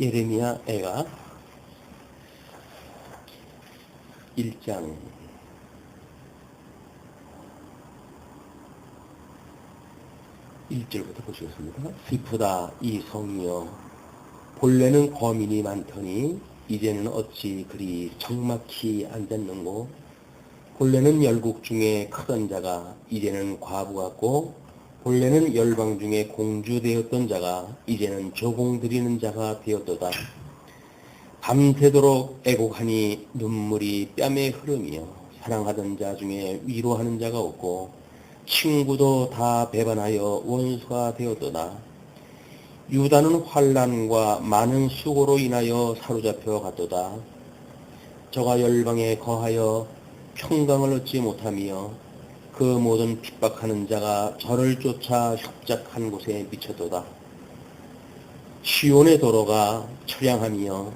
예레미야 애가 1장 1절부터 보시겠습니다. 슬프다 이 성이여, 본래는 거민이 많더니 이제는 어찌 그리 적막히 앉았는고. 본래는 열국 중에 크던 자가 이제는 과부 같고, 본래는 열방 중에 공주 되었던 자가 이제는 저공 드리는 자가 되었도다. 밤새도록 애곡하니 눈물이 뺨에 흐르며, 사랑하던 자 중에 위로하는 자가 없고 친구도 다 배반하여 원수가 되었도다. 유다는 환난과 많은 수고로 인하여 사로잡혀 갔도다. 저가 열방에 거하여 평강을 얻지 못하며 그 모든 핍박하는 자가 저를 쫓아 협작한 곳에 미쳤도다. 시온의 도로가 처량하며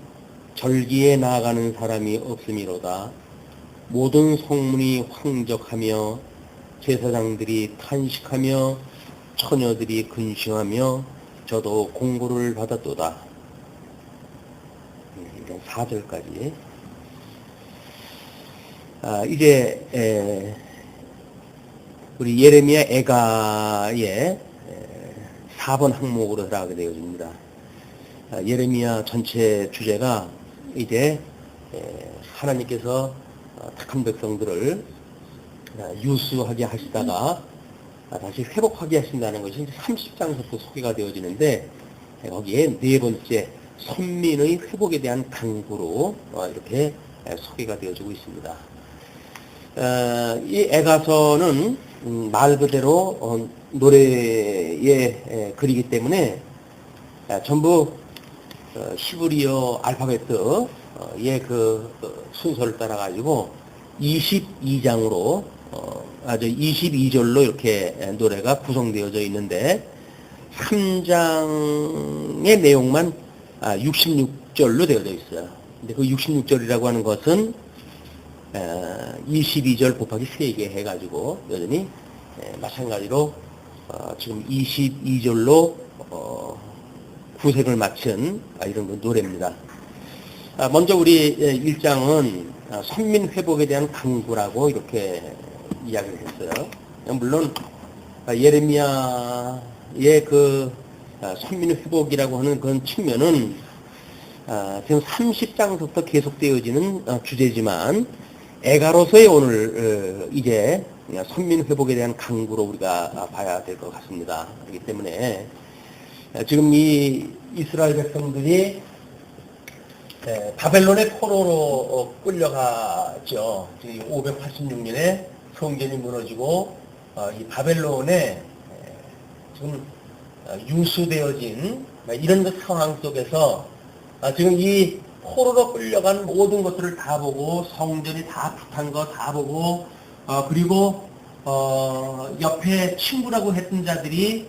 절기에 나아가는 사람이 없음이로다. 모든 성문이 황적하며 제사장들이 탄식하며 처녀들이 근심하며 저도 공고를 받았도다. 이런 4절까지. 이제 우리 예레미야 애가의 4번 항목으로 들어가게 되어집니다. 예레미야 전체 주제가 이제 하나님께서 택한 백성들을 유수하게 하시다가 다시 회복하게 하신다는 것이 이제 30장부터 소개가 되어지는데, 거기에 네 번째 선민의 회복에 대한 강구로 이렇게 소개가 되어지고 있습니다. 이 애가서는 말 그대로 노래의 글이기 때문에 전부 히브리어 알파벳의 그 순서를 따라 가지고 22장으로 아주 22절로 이렇게 노래가 구성되어져 있는데, 3장의 내용만 66절로 되어져 있어요. 근데 그 66절이라고 하는 것은 22절 곱하기 3개 해가지고 여전히 마찬가지로 지금 22절로 구색을 맞춘 이런 그 노래입니다. 먼저 우리 1장은 선민 회복에 대한 강구라고 이렇게 이야기를 했어요. 물론 예레미야의 그 선민 회복이라고 하는 그런 측면은 지금 30장부터 계속되어지는 주제지만, 애가로서의 오늘 이제 선민 회복에 대한 강구로 우리가 봐야 될 것 같습니다. 그렇기 때문에 지금 이 이스라엘 백성들이 바벨론의 포로로 끌려가죠. 586년에 성전이 무너지고 이 바벨론에 지금 유수되어진 이런 상황 속에서 지금 이 포로로 끌려간 모든 것들을 다 보고, 성전이 다 불탄 거 다 보고, 그리고 옆에 친구라고 했던 자들이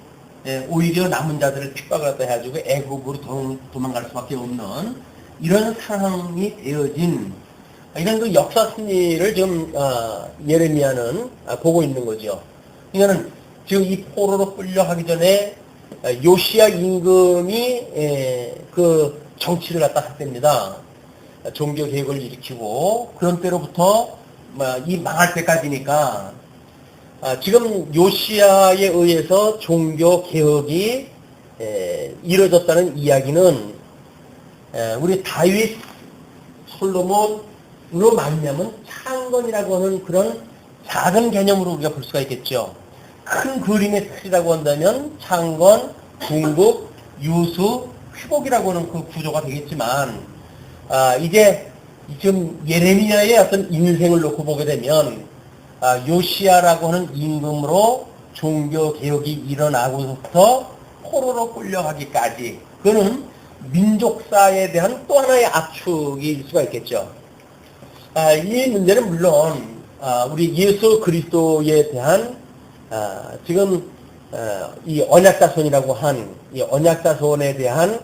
오히려 남은 자들을 핍박을 갖다 해가지고 애국으로 도망갈 수밖에 없는 이런 상황이 되어진 이런 그 역사 승리를 지금 예레미야는 보고 있는 거죠. 그러니까는 지금 이 포로로 끌려가기 전에 요시야 임금이 그 정치를 갖다 했답니다. 종교 개혁을 일으키고, 그런 때로부터 이 망할 때까지니까 지금 요시야에 의해서 종교 개혁이 이루어졌다는 이야기는 우리 다윗, 솔로몬으로 말미암은 창건이라고 하는 그런 작은 개념으로 우리가 볼 수가 있겠죠. 큰 그림의 틀이라고 한다면 창건, 궁극, 유수, 회복이라고 하는 그 구조가 되겠지만, 이제 지금 예레미야의 어떤 인생을 놓고 보게 되면 요시야라고 하는 임금으로 종교 개혁이 일어나고부터 포로로 끌려가기까지, 그는 민족사에 대한 또 하나의 압축일 수가 있겠죠. 이 문제는 물론 우리 예수 그리스도에 대한 지금 이 언약자손이라고 한 이 언약자손에 대한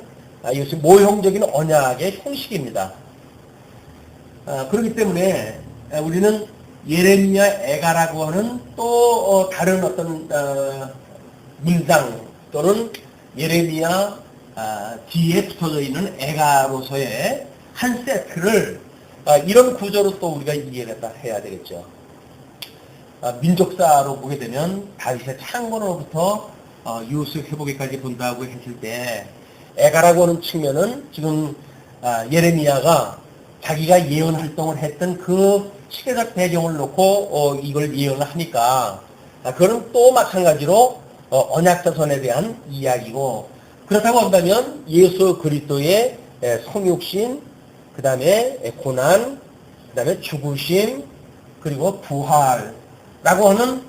이것이 모형적인 언약의 형식입니다. 그렇기 때문에 우리는 예레미야 애가라고 하는 또 다른 어떤 문장 또는 예레미야 뒤에 붙어져 있는 애가로서의 한 세트를 이런 구조로 또 우리가 이해를 해야 되겠죠. 민족사로 보게 되면 다윗의 창건으로부터 유수 회복에까지 본다고 했을 때 애가라고 하는 측면은 지금 예레미야가 자기가 예언 활동을 했던 그 시대적 배경을 놓고 이걸 예언을 하니까 그거는 또 마찬가지로 언약자손에 대한 이야기고, 그렇다고 한다면 예수 그리스도의 성육신, 그 다음에 고난, 그 다음에 죽으심, 그리고 부활라고 하는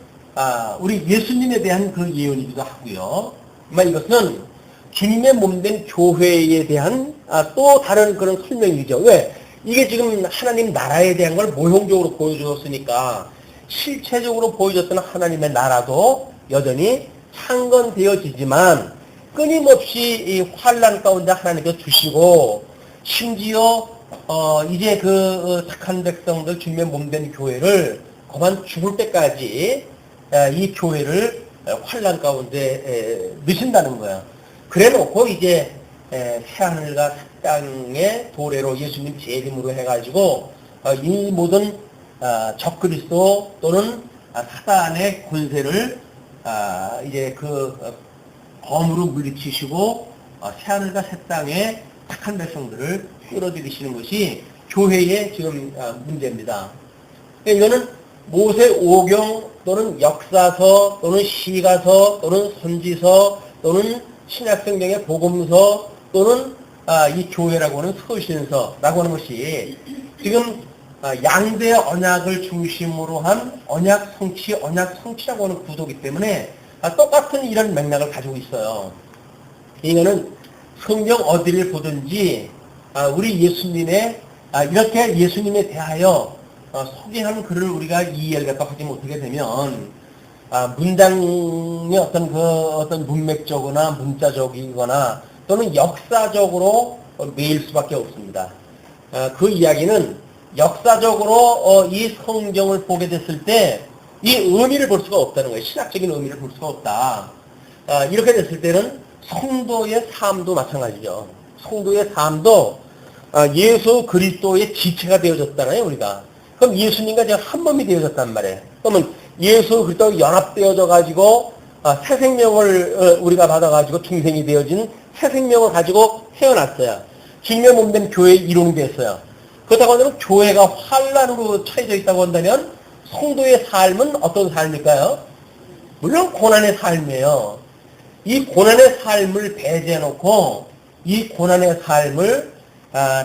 우리 예수님에 대한 그 예언이기도 하고요. 이것은 주님의 몸된 교회에 대한 또 다른 그런 설명이죠. 왜? 이게 지금 하나님 나라에 대한 걸 모형적으로 보여주었으니까 실체적으로 보여줬던 하나님의 나라도 여전히 창건되어지지만 끊임없이 이 환난 가운데 하나님께서 주시고, 심지어 이제 그 착한 백성들 주님의 몸된 교회를 그만 죽을 때까지 이 교회를 환난 가운데 넣으신다는 거야. 그래놓고 이제 새하늘과 새 땅의 도래로 예수님 재림으로 해가지고 이 모든 적그리스도 또는 사단의 권세를 이제 그 검으로 물리치시고 새하늘과 새 땅의 착한 백성들을 끌어들이시는 것이 교회의 지금 문제입니다. 이거는 모세 오경 또는 역사서 또는 시가서 또는 선지서 또는 신약성경의 복음서 또는 이 교회라고 하는 서신서라고 하는 것이 지금 양대 언약을 중심으로 한 언약 성취라고 하는 구도이기 때문에 똑같은 이런 맥락을 가지고 있어요. 이거는 성경 어디를 보든지 우리 예수님의 이렇게 예수님에 대하여 소개하는 글을 우리가 이해를 하지 못하게 되면 문장의 어떤 문맥적이거나 문자적이거나 또는 역사적으로 매일 수밖에 없습니다. 그 이야기는 역사적으로 이 성경을 보게 됐을 때 이 의미를 볼 수가 없다는 거예요. 신학적인 의미를 볼 수가 없다. 이렇게 됐을 때는 성도의 삶도 마찬가지죠. 성도의 삶도 예수 그리스도의 지체가 되어졌잖아요, 우리가. 그럼 예수님과 제가 한 몸이 되어졌단 말이에요. 그러면 예수 그리스도와 연합되어져 가지고 새 생명을 우리가 받아가지고 중생이 되어진 새 생명을 가지고 태어났어요. 주님의 몸된 교회의 이론이 됐어요. 그렇다고 한다면 교회가 환난으로 처해져 있다고 한다면 성도의 삶은 어떤 삶일까요? 물론 고난의 삶이에요. 이 고난의 삶을 배제해놓고 이 고난의 삶을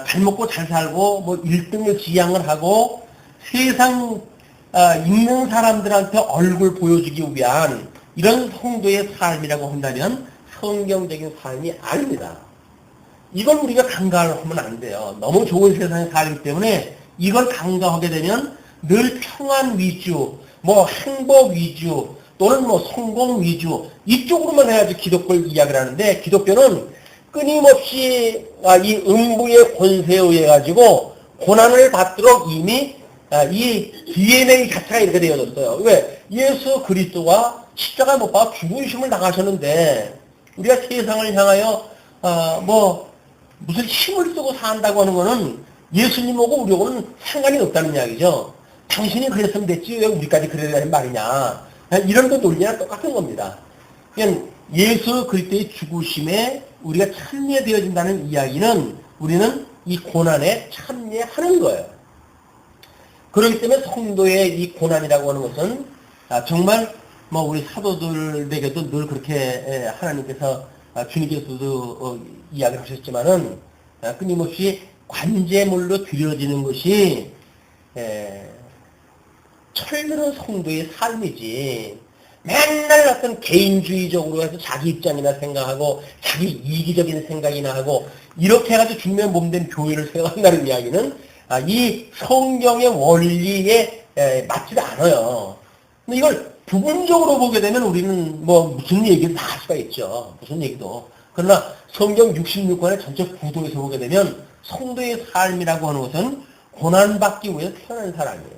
잘 먹고 잘 살고 뭐 1등을 지향을 하고 세상 있는 사람들한테 얼굴 보여주기 위한 이런 성도의 삶이라고 한다면 성경적인 삶이 아닙니다. 이걸 우리가 간과를 하면 안 돼요. 너무 좋은 세상에 살기 때문에 이걸 간과하게 되면 늘 평안 위주, 뭐 행복 위주, 또는 뭐 성공 위주, 이쪽으로만 해야지 기독교를 이야기를 하는데, 기독교는 끊임없이 이 음부의 권세에 의해 가지고 고난을 받도록 이미 이 DNA 자체가 이렇게 되어졌어요. 왜? 예수 그리스도가 십자가 못 박아 죽으심을 당하셨는데 우리가 세상을 향하여 뭐 무슨 힘을 쓰고 산다고 하는 거는 예수님하고 우리하고는 상관이 없다는 이야기죠. 당신이 그랬으면 됐지 왜 우리까지 그래야 되는 말이냐. 이런 거 논리랑 똑같은 겁니다. 그냥 예수 그리스도의 죽으심에 우리가 참여되어진다는 이야기는 우리는 이 고난에 참여하는 거예요. 그렇기 때문에 성도의 이 고난이라고 하는 것은 정말 뭐 우리 사도들에게도 늘 그렇게 하나님께서 주님께서도 이야기를 하셨지만은 끊임없이 관제물로 드려지는 것이 철드는 성도의 삶이지, 맨날 어떤 개인주의적으로 해서 자기 입장이나 생각하고 자기 이기적인 생각이나 하고 이렇게 해가지고 주님의 몸된 교회를 생각한다는 이야기는 이 성경의 원리에 맞지 않아요. 근데 이걸 부분적으로 보게 되면 우리는 뭐 무슨 얘기를 다 할 수가 있죠. 무슨 얘기도. 그러나 성경 66권의 전체 구도에서 보게 되면 성도의 삶이라고 하는 것은 고난받기 위해서 태어난 사람이에요.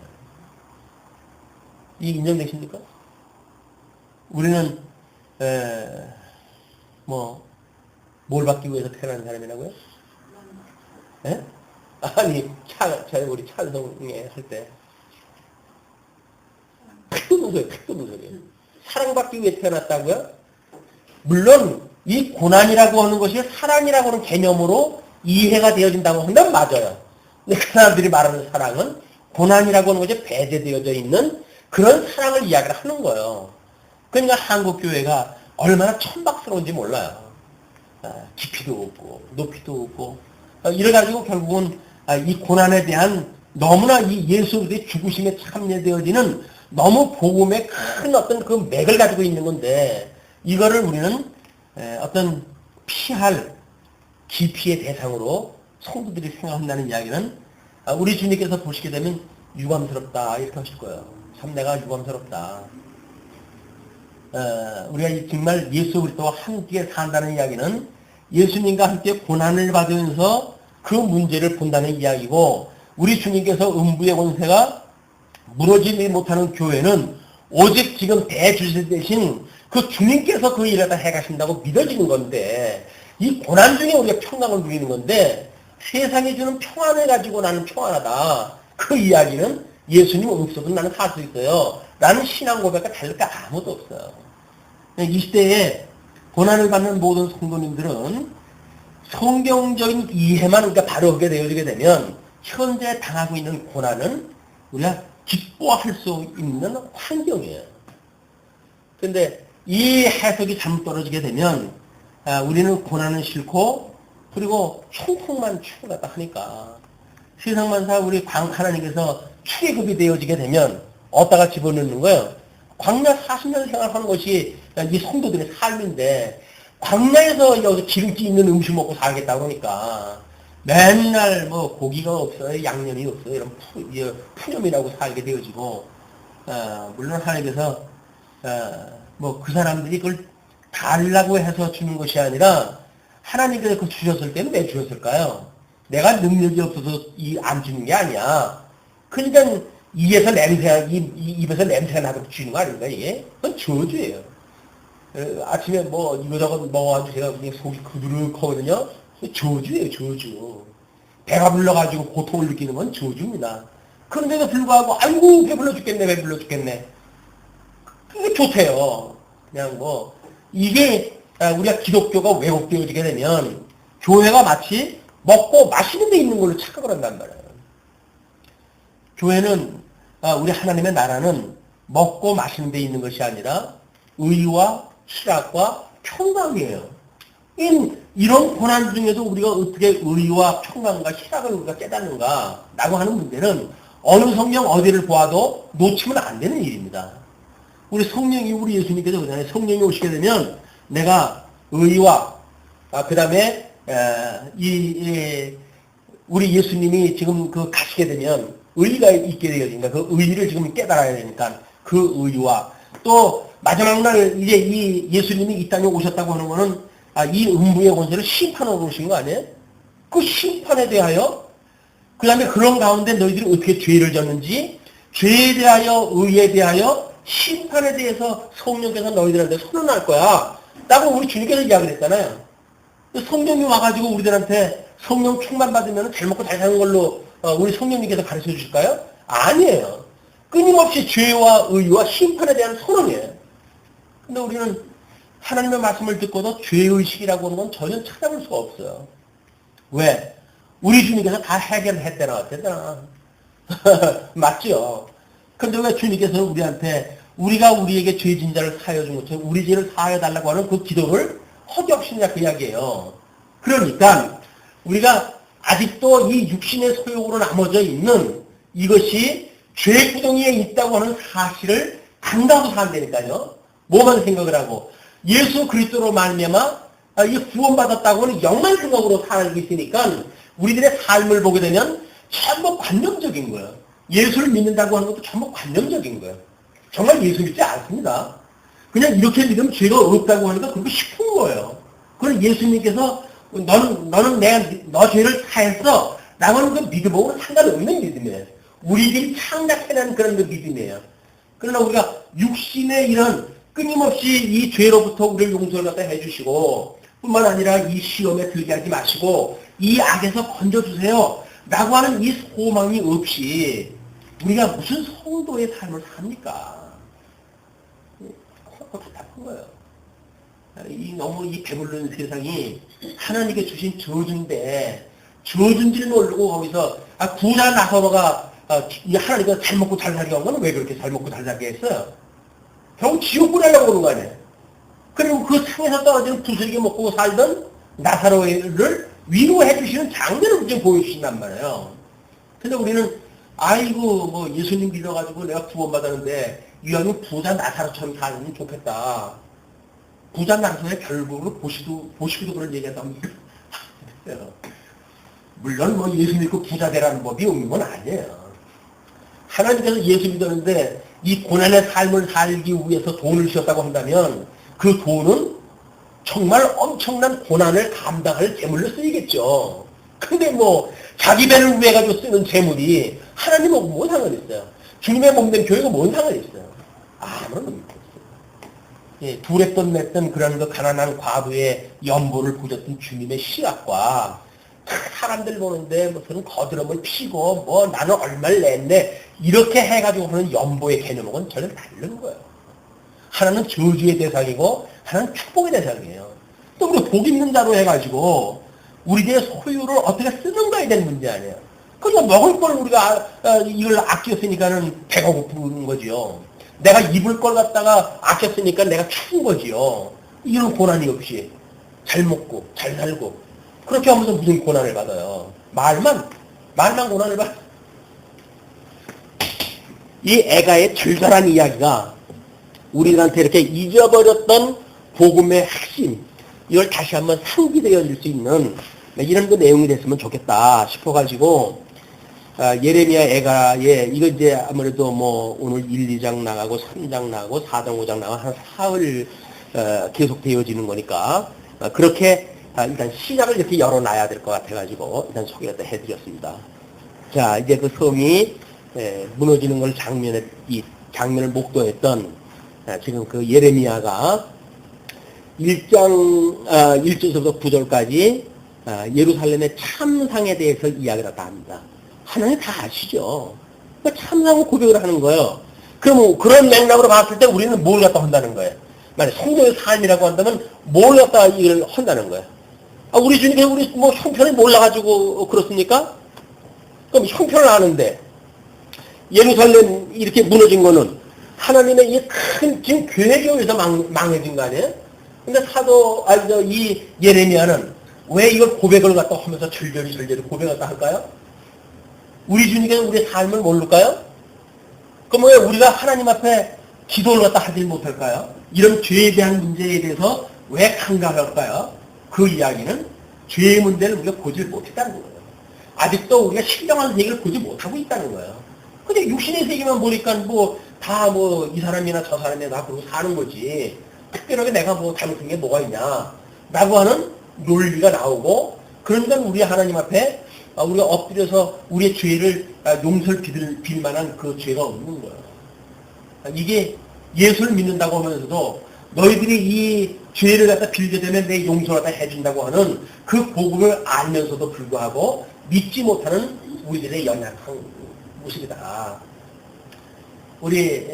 이 인정되십니까? 우리는 뭐 뭘 받기 위해서 태어난 사람이라고요? 예? 아니, 우리 찬송에 할 때. 택도 소리예요. 사랑받기 위해 태어났다고요? 물론, 이 고난이라고 하는 것이 사랑이라고 하는 개념으로 이해가 되어진다고 한다면 맞아요. 근데 그 사람들이 말하는 사랑은 고난이라고 하는 것이 배제되어져 있는 그런 사랑을 이야기를 하는 거예요. 그러니까 한국교회가 얼마나 천박스러운지 몰라요. 깊이도 없고 높이도 없고 이래가지고 결국은 이 고난에 대한 너무나 이 예수 그리스도의 죽으심에 참여되어지는 너무 복음의 큰 어떤 그 맥을 가지고 있는 건데 이거를 우리는 어떤 피할 기피의 대상으로 성도들이 생각한다는 이야기는 우리 주님께서 보시게 되면 유감스럽다 이렇게 하실 거예요. 참 내가 유감스럽다. 우리가 정말 예수 그리스도와 함께 산다는 이야기는 예수님과 함께 고난을 받으면서 그 문제를 본다는 이야기고 우리 주님께서 음부의 권세가 무너지지 못하는 교회는 오직 지금 대주세 대신 그 주님께서 그 일을 다 해가신다고 믿어지는 건데 이 고난 중에 우리가 평강을 누리는 건데 세상이 주는 평안을 가지고 나는 평안하다. 그 이야기는 예수님 음식도 나는 살 수 있어요. 라는 신앙 고백과 다를 게 아무도 없어요. 이 시대에 고난을 받는 모든 성도님들은 성경적인 이해만 우리가 바로 하게 되어지게 되면 현재 당하고 있는 고난은 우리가 기뻐할 수 있는 환경이에요. 그런데 이 해석이 잘못 떨어지게 되면 우리는 고난은 싫고 그리고 총풍만 추구하다 하니까 세상만사 우리 하나님께서 출애굽이 되어지게 되면 어디다가 집어넣는 거예요? 광야 40년 생활하는 것이 이 성도들의 삶인데 광야에서 여기서 기름기 있는 음식 먹고 살겠다 그러니까 맨날 뭐 고기가 없어요, 양념이 없어요, 이런 푸념이라고 살게 되어지고 물론 하나님께서 뭐 그 사람들이 그걸 달라고 해서 주는 것이 아니라 하나님께서 그걸 주셨을 때는 왜 주셨을까요? 내가 능력이 없어서 안 주는 게 아니야. 그러니까 입에서 냄새가 나도록 주는 거 아닌가 이게? 그건 저주예요. 아침에 뭐 이거저거 먹어가지고 제가 그냥 속이 그드륵하거든요. 저주예요, 저주. 배가 불러가지고 고통을 느끼는 건 저주입니다. 그런데도 불구하고 아이고 배불러 죽겠네, 배불러 죽겠네. 그게 좋대요. 그냥 뭐 이게 우리가 기독교가 왜곡되어지게 되면 교회가 마치 먹고 마시는 데 있는 걸로 착각을 한단 말이에요. 교회는 우리 하나님의 나라는 먹고 마시는 데 있는 것이 아니라 의와 희락과 평강이에요. 이런 고난 중에도 우리가 어떻게 의와 평강과 희락을 우리가 깨닫는가 라고 하는 문제는 어느 성경 어디를 보아도 놓치면 안 되는 일입니다. 우리 예수님께서 그러잖아요. 성령이 오시게 되면 내가 의와 그 다음에 우리 예수님이 지금 가시게 되면 의가 있게 되어진다. 그 의를 지금 깨달아야 되니까 그 의와 또 마지막 날 이제 이 예수님이 이 땅에 오셨다고 하는 거는 이 음부의 권세를 심판하러 오신 거 아니에요? 그 심판에 대하여 그 다음에 그런 가운데 너희들이 어떻게 죄를 졌는지 죄에 대하여 의에 대하여 심판에 대해서 성령께서 너희들한테 선언할 거야 라고 우리 주님께서 이야기를 했잖아요. 성령이 와가지고 우리들한테 성령 충만 받으면 잘 먹고 잘 사는 걸로 우리 성령님께서 가르쳐 주실까요? 아니에요. 끊임없이 죄와 의와 심판에 대한 선언이에요. 근데 우리는 하나님의 말씀을 듣고도 죄의식이라고 하는 건 전혀 찾아볼 수가 없어요. 왜? 우리 주님께서 다 해결했대나 어쨌거나. 맞죠? 근데 왜 주님께서는 우리가 우리에게 죄진 자를 사하여 준 것처럼 우리 죄를 사하여 달라고 하는 그 기도를 허기 없이냐 그 이야기예요. 그러니까 우리가 아직도 이 육신의 소욕으로 나머져 있는 이것이 죄 구덩이에 있다고 하는 사실을 안다고 산다니까요. 뭐만 생각을 하고 예수 그리스도로 말미암아 이 구원받았다고 하는 영만 생각으로 살고 있으니까 우리들의 삶을 보게 되면 전부 관념적인 거예요. 예수를 믿는다고 하는 것도 전부 관념적인 거예요. 정말 예수 믿지 않습니다. 그냥 이렇게 믿으면 죄가 없다고 하니까 그렇게 싶은 거예요. 그럼 예수님께서 너는 너 죄를 사했어 라고 하는 그 믿음하고는 상관없는 믿음이에요. 우리들이 창작해낸 그런 그 믿음이에요. 그러나 우리가 육신의 이런 끊임없이 이 죄로부터 우리를 용서를 갖다 해주시고 뿐만 아니라 이 시험에 들게 하지 마시고 이 악에서 건져주세요. 라고 하는 이 소망이 없이 우리가 무슨 성도의 삶을 삽니까? 답답한 거예요. 너무 이 배부른 세상이 하나님께 주신 저주인데 저주인 줄 모르고 거기서 부자 나사로가 하나님께 잘 먹고 잘 살게 한 건 왜 그렇게 잘 먹고 잘 살게 했어요? 결국 지옥 보내려고 오는 거 아니에요? 그리고 그 상에서 떨어지는 부스러기 먹고 살던 나사로를 위로해 주시는 장면을 우리가 보여주신단 말이에요. 근데 우리는 아이고 뭐 예수님 믿어가지고 내가 구원받았는데 이왕이 부자 나사로처럼 살면 좋겠다. 부자 나사로의 결국을 보시기도 그런 얘기했다면 물론 뭐 예수 믿고 부자 되라는 법이 없는 건 아니에요. 하나님께서 예수 믿었는데 이 고난의 삶을 살기 위해서 돈을 주셨다고 한다면 그 돈은 정말 엄청난 고난을 감당할 재물로 쓰이겠죠. 근데 뭐 자기 배를 위해 가지고 쓰는 재물이 하나님하고 뭔 상관이 있어요? 주님의 몸된 교회가 뭔 상관이 있어요? 아무런 의미가 없어요. 예, 두랬던 냈던 그런 그 가난한 과부의 연보를 보셨던 주님의 시각과 사람들 보는데 무슨 거드름을 피고 뭐 나는 얼마를 냈네 이렇게 해가지고 하는 연보의 개념은 전혀 다른 거예요. 하나는 저주의 대상이고 하나는 축복의 대상이에요. 또 우리 복 있는 자로 해가지고 우리의 소유를 어떻게 쓰는가에 대한 문제 아니에요. 그냥 먹을 걸 우리가 이걸 아꼈으니까는 배가 고픈 거지요. 내가 입을 걸 갖다가 아꼈으니까 내가 추운 거지요. 이런 고난이 없이 잘 먹고 잘 살고 그렇게 하면서 무슨 고난을 받아요. 말만 고난을 받아요. 이 애가의 절절한 이야기가 우리들한테 이렇게 잊어버렸던 복음의 핵심, 이걸 다시 한번 상기되어질 수 있는 이런 그 내용이 됐으면 좋겠다 싶어가지고, 예레미야 애가의, 이거 이제 아무래도 뭐 오늘 1, 2장 나가고 3장 나가고 4장, 5장 나가고 한 사흘 계속 되어지는 거니까, 그렇게 일단 시작을 이렇게 열어놔야 될 것 같아가지고 일단 소개를 해드렸습니다. 자, 이제 그 성이 무너지는 걸 이 장면을 목도했던 지금 그 예레미야가 1절부터 9절까지 예루살렘의 참상에 대해서 이야기를 다 합니다. 하나님 다 아시죠? 그러니까 참상을 고백을 하는 거예요. 그럼 그런 맥락으로 봤을 때 우리는 뭘 갖다 한다는 거예요? 만약 성도의 삶이라고 한다면 뭘 갖다 이걸 한다는 거예요? 우리 주님께서 우리 뭐 형편을 몰라가지고 그렇습니까? 그럼 형편을 아는데 예루살렘 이렇게 무너진 거는 하나님의 이 큰 지금 계획에 의해서 망해진 거 아니에요? 근데 이 예레미야는 왜 이걸 고백을 갖다 하면서 절절히 고백을 갖다 할까요? 우리 주님께서 우리의 삶을 모를까요? 그럼 왜 우리가 하나님 앞에 기도를 갖다 하지 못할까요? 이런 죄에 대한 문제에 대해서 왜 강각할까요? 그 이야기는 죄의 문제를 우리가 보지 못했다는 거예요. 아직도 우리가 신령한 세계를 보지 못하고 있다는 거예요. 근데 육신의 세계만 보니까 이 사람이나 저 사람이나 다 그러고 사는 거지. 특별하게 내가 뭐 잘못한 게 뭐가 있냐. 라고 하는 논리가 나오고, 그러니까 우리 하나님 앞에 우리가 엎드려서 우리의 죄를 용서를 빌 만한 그 죄가 없는 거예요. 이게 예수를 믿는다고 하면서도 너희들이 이 죄를 갖다 빌게 되면 내 용서를 갖다 해준다고 하는 그 복음을 알면서도 불구하고 믿지 못하는 우리들의 연약한 모습이다. 우리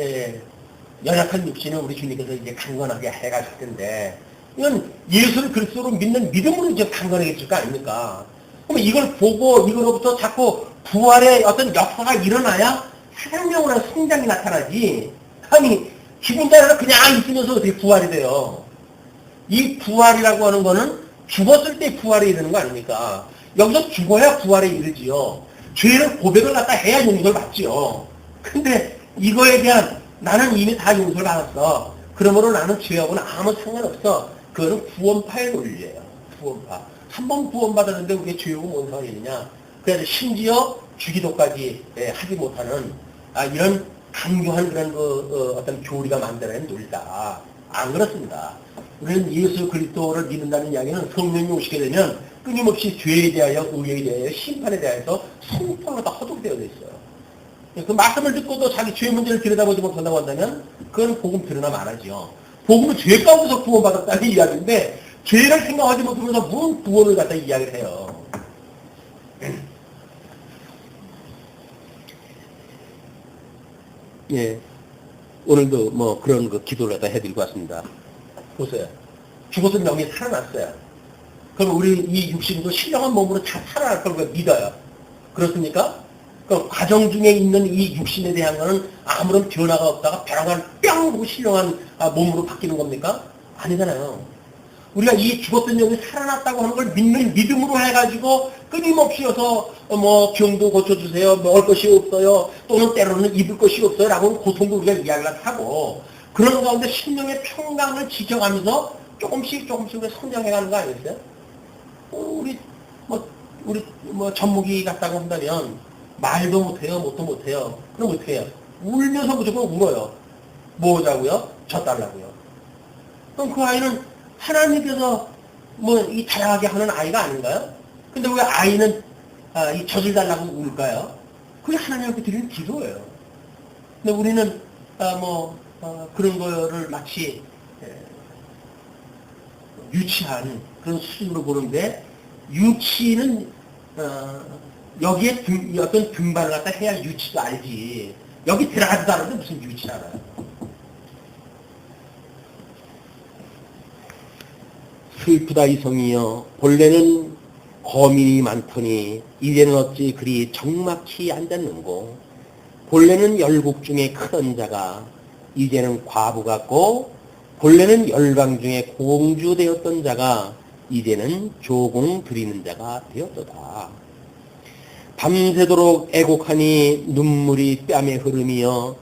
연약한 육신은 우리 주님께서 이제 강건하게 해가실 텐데, 이건 예수를 그리스도로 믿는 믿음으로 이제 강건해질 거 아닙니까? 그럼 이걸 보고 이거로부터 자꾸 부활의 어떤 역사가 일어나야 사상력이나 성장이 나타나지. 아니 기분 따라 그냥 있으면서 어떻게 부활이 돼요? 이 부활이라고 하는 거는 죽었을 때 부활이 이르는 거 아닙니까? 여기서 죽어야 부활에 이르지요. 죄를 고백을 갖다 해야 용서를 받지요. 근데 이거에 대한 나는 이미 다 용서를 받았어. 그러므로 나는 죄하고는 아무 상관없어. 그거는 구원파의 논리예요. 구원파. 한 번 구원받았는데 우리의 죄하고 뭔 상관이 있느냐. 그래서 심지어 주기도까지 하지 못하는 이런 강교한 그런 어떤 교리가 만들어낸 논리다. 안 그렇습니다. 우리는 예수 그리스도를 믿는다는 이야기는 성령이 오시게 되면 끊임없이 죄에 대하여, 의에 대하여, 심판에 대해서 성경으로 다 허독되어 있어요. 그 말씀을 듣고도 자기 죄 문제를 들여다보지 못한다고 한다면 그건 복음 드러나면 안 하죠. 복음은 죄 가운데서 구원받았다는 이야기인데 죄를 생각하지 못하면서 무슨 구원을 갖다 이야기를 해요. 예. 오늘도 뭐 그런 그 기도를 갖다 해드리고 왔습니다. 보세요. 죽었던 영이 살아났어요. 그럼 우리 이 육신도 신령한 몸으로 다 살아날 걸 믿어요. 그렇습니까? 그 과정 중에 있는 이 육신에 대한 거는 아무런 변화가 없다가 벼랑간 뿅 하고 신령한 몸으로 바뀌는 겁니까? 아니잖아요. 우리가 이 죽었던 영이 살아났다고 하는 걸 믿는 믿음으로 해가지고 끊임없이 어서 뭐 병도 고쳐주세요. 먹을 것이 없어요. 또는 때로는 입을 것이 없어요. 라고는 고통도 우리가 이야기를 하고 그런 가운데 신령의 평강을 지켜가면서 조금씩 우리가 성장해가는 거 아니겠어요? 우리 전무기 같다고 한다면 말도 못해요. 뭣도 못해요. 그럼 어떻게 해요? 울면서 무조건 울어요. 뭐 하자고요? 젖달라고요. 그럼 그 아이는 하나님께서 이 다양하게 하는 아이가 아닌가요? 근데 왜 아이는 이 젖을 달라고 울까요? 그게 하나님께 드리는 기도예요. 근데 우리는 그런 거를 마치 유치한 그런 수준으로 보는데 유치는 여기에 어떤 등반을 갖다 해야 유치도 알지. 여기 들어가지도 않는데 무슨 유치 알아요. 슬프다 이성이여 본래는 거민이 많더니 이제는 어찌 그리 적막히 앉았는고 본래는 열국 중에 큰 자가 이제는 과부 같고 본래는 열방 중에 공주되었던 자가 이제는 조공 드리는 자가 되었도다. 밤새도록 애곡하니 눈물이 뺨에 흐름이여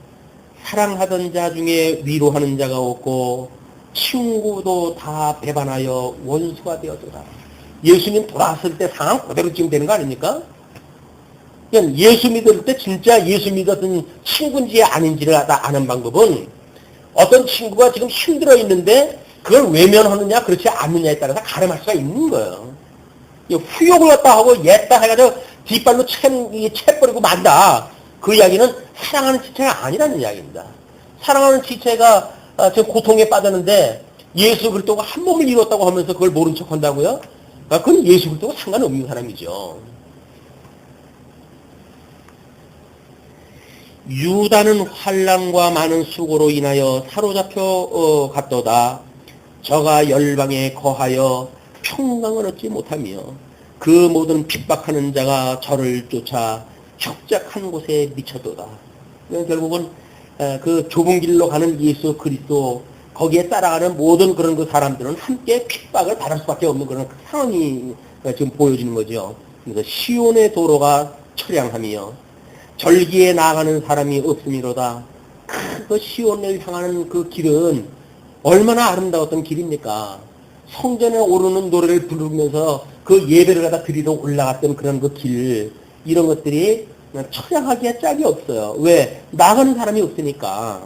사랑하던 자 중에 위로하는 자가 없고 친구도 다 배반하여 원수가 되었도다. 예수님 돌아왔을 때 상황 그대로 지금 되는 거 아닙니까? 그러니까 예수 믿을 때 진짜 예수 믿었던 친구인지 아닌지를 아는 방법은 어떤 친구가 지금 힘들어 있는데 그걸 외면하느냐 그렇지 않느냐에 따라서 가름할 수가 있는 거예요. 후욕을 갖다 하고 옛다 해가지고 뒷발로 채버리고 만다. 그 이야기는 사랑하는 지체가 아니라는 이야기입니다. 사랑하는 지체가 지금 고통에 빠졌는데 예수 그리스도가 한 몸을 이뤘다고 하면서 그걸 모른 척 한다고요? 그건 예수 그리스도가 상관없는 사람이죠. 유다는 환난과 많은 수고로 인하여 사로잡혀 갔도다. 저가 열방에 거하여 평강을 얻지 못하며 그 모든 핍박하는 자가 저를 쫓아 혁작한 곳에 미쳤도다. 결국은 그 좁은 길로 가는 예수 그리스도 거기에 따라가는 모든 그런 그 사람들은 함께 핍박을 받을 수밖에 없는 그런 상황이 지금 보여지는 거죠. 그래서 시온의 도로가 처량하며 절기에 나아가는 사람이 없음이로다. 그 시온을 향하는 그 길은 얼마나 아름다웠던 길입니까? 성전에 오르는 노래를 부르면서 그 예배를 갖다 드리러 올라갔던 그런 그 길, 이런 것들이 처량하기에 짝이 없어요. 왜? 나가는 사람이 없으니까.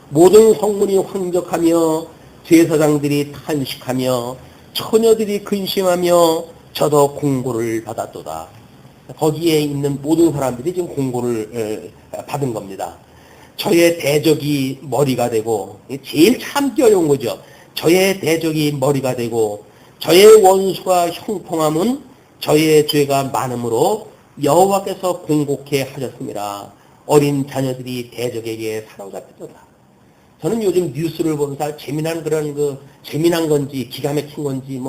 모든 성문이 황적하며 제사장들이 탄식하며 처녀들이 근심하며 저도 공고를 받았도다. 거기에 있는 모든 사람들이 지금 공고를 받은 겁니다. 저의 대적이 머리가 되고, 제일 참기 어려운 거죠. 저의 대적이 머리가 되고 저의 원수가 형통함은 저의 죄가 많음으로 여호와께서 공곡해 하셨습니다. 어린 자녀들이 대적에게 사로잡혔다. 저는 요즘 뉴스를 보면서 재미난 재미난 건지 기가 막힌 건지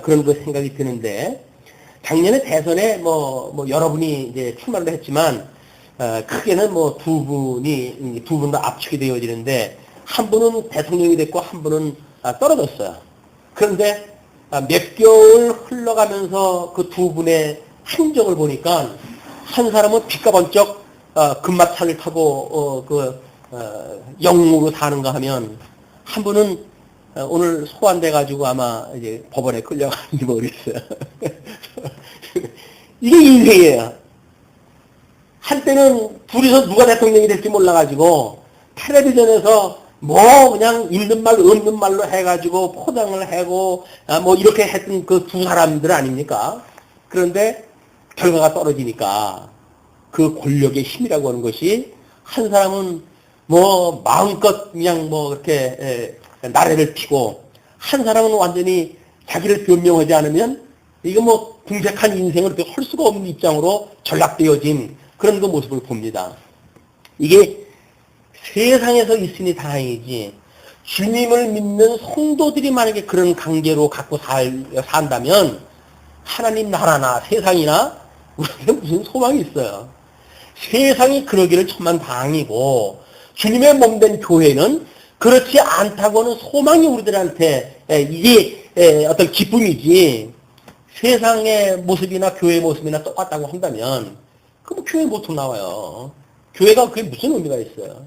그런 거 생각이 드는데, 작년에 대선에 여러분이 이제 출마를 했지만 크게는 두 분 다 압축이 되어지는데 한 분은 대통령이 됐고 한 분은 떨어졌어요. 그런데 몇 개월 흘러가면서 그 두 분의 행적을 보니까 한 사람은 빛과 번쩍 금마차를 타고 영웅으로 사는가 하면 한 분은 오늘 소환돼 가지고 아마 이제 법원에 끌려가는지 모르겠어요. 이게 인생이에요. 한때는 둘이서 누가 대통령이 될지 몰라가지고 텔레비전에서 그냥 있는 말 없는 말로 해가지고 포장을 하고 이렇게 했던 그 두 사람들 아닙니까? 그런데 결과가 떨어지니까 그 권력의 힘이라고 하는 것이 한 사람은 마음껏 그냥 이렇게 나래를 피고 한 사람은 완전히 자기를 변명하지 않으면 이거 뭐 궁색한 인생을 할 수가 없는 입장으로 전락되어진 그런 그 모습을 봅니다. 이게 세상에서 있으니 다행이지 주님을 믿는 성도들이 만약에 그런 관계로 갖고 산다면 하나님 나라나 세상이나 우리한테 무슨 소망이 있어요. 세상이 그러기를 천만 다행이고 주님의 몸된 교회는 그렇지 않다고는 소망이 우리들한테 이게 어떤 기쁨이지 세상의 모습이나 교회의 모습이나 똑같다고 한다면 그럼 교회 못통 나와요. 교회가 그게 무슨 의미가 있어요.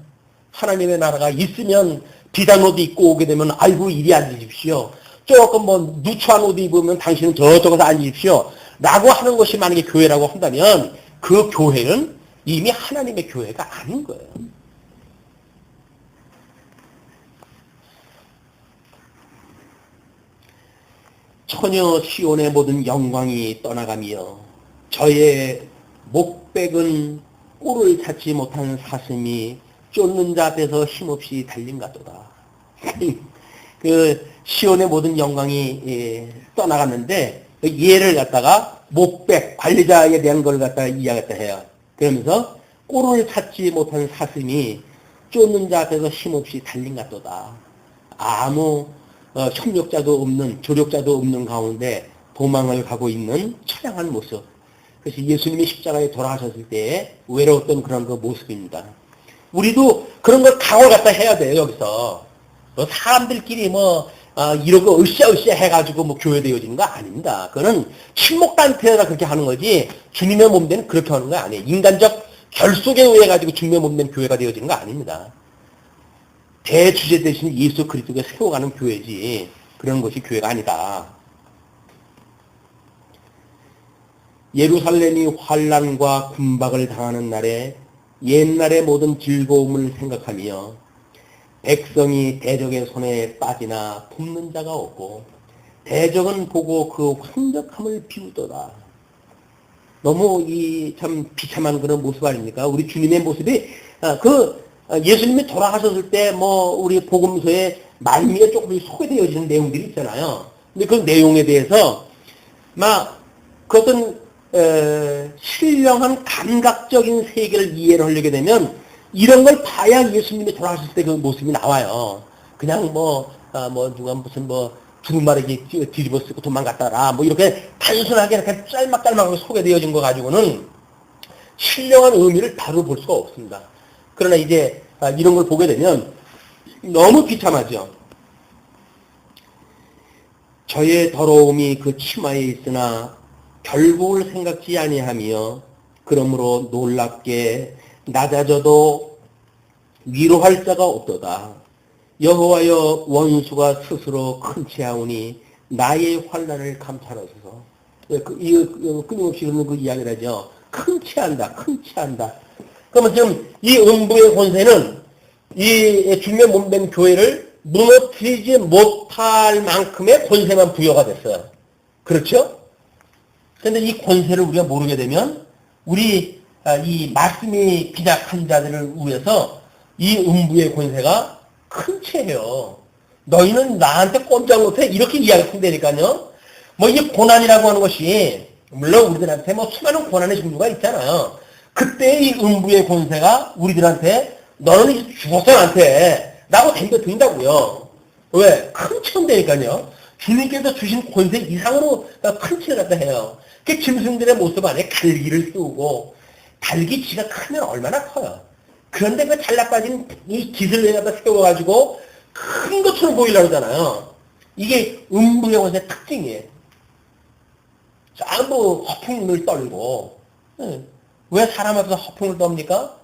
하나님의 나라가 있으면 비단 옷 입고 오게 되면 아이고 이리 앉으십시오. 조금 뭐 누추한 옷 입으면 당신은 저쪽에서 앉으십시오. 라고 하는 것이 만약에 교회라고 한다면 그 교회는 이미 하나님의 교회가 아닌 거예요. 처녀 시온의 모든 영광이 떠나가며 저의 목백은 꼴을 찾지 못한 사슴이 쫓는 자 앞에서 힘없이 달린 같도다. 그 시온의 모든 영광이 떠나갔는데 얘를 갖다가 목백 관리자에 대한 걸 갖다가 이야기했다 해요. 그러면서 꼴을 찾지 못한 사슴이 쫓는 자 앞에서 힘없이 달린 같도다. 아무 협력자도 없는 조력자도 없는 가운데 도망을 가고 있는 처량한 모습. 그래서 예수님이 십자가에 돌아가셨을 때에 외로웠던 그런 그 모습입니다. 우리도 그런 걸 각오를 갖다 해야 돼요. 여기서 사람들끼리 이러고 으쌰으쌰 해가지고 교회 되어지는 거 아닙니다. 그거는 친목단체라 그렇게 하는 거지 주님의 몸된 그렇게 하는 거 아니에요. 인간적 결속에 의해 가지고 주님의 몸된 교회가 되어지는 거 아닙니다. 대주제 대신 예수 그리스도가 세워가는 교회지 그런 것이 교회가 아니다. 예루살렘이 환난과 군박을 당하는 날에 옛날의 모든 즐거움을 생각하며 백성이 대적의 손에 빠지나 돕는 자가 없고 대적은 보고 그 황벽함을 비우더라. 너무 참 비참한 그런 모습 아닙니까? 우리 주님의 모습이 예수님이 돌아가셨을 때 우리 복음서에 말미에 조금 소개되어지는 내용들이 있잖아요. 근데 그 내용에 대해서 그 어떤 신령한 감각적인 세계를 이해를 하려게 되면 이런 걸 봐야 예수님이 돌아가셨을 때 그 모습이 나와요. 그냥 누가 무슨 두루마리 뒤집어 쓰고 도망갔다라 이렇게 단순하게 이렇게 짤막짤막하게 소개되어진 거 가지고는 신령한 의미를 다루 볼 수가 없습니다. 그러나 이제 이런 걸 보게 되면 너무 비참하죠. 저의 더러움이 그 치마에 있으나 결국을 생각지 아니하며 그러므로 놀랍게 낮아져도 위로할 자가 없도다. 여호와여 원수가 스스로 큰 체하오니 나의 환난을 감찰하소서. 끊임없이 그러는 그 이야기를 하죠. 큰 체한다. 그러면 지금 이 음부의 권세는 이 주님의 몸된 교회를 무너뜨리지 못할 만큼의 권세만 부여가 됐어요. 그렇죠? 그런데 이 권세를 우리가 모르게 되면 우리 이 말씀이 빈약한 자들을 위해서 이 음부의 권세가 큰 채예요. 너희는 나한테 꼼짝 못해 이렇게 이야기한다니까요. 이 고난이라고 하는 것이 물론 우리들한테 수많은 고난의 종류가 있잖아요. 그때 이 음부의 권세가 우리들한테 너는 이제 죽었어 나한테 라고 덤벼든다고요. 왜? 큰 채인다니까요. 주님께서 주신 권세 이상으로 큰 채를 갖다 해요. 그 짐승들의 모습 안에 갈기를 씌우고 달기치가 크면 얼마나 커요. 그런데 그 잘나빠진 이 깃을 갖다 세워가지고 큰 것처럼 보이려고 하잖아요. 이게 음부의 권세의 특징이에요. 전부 허풍을 떨고 왜 사람 앞에서 허풍을 떱니까?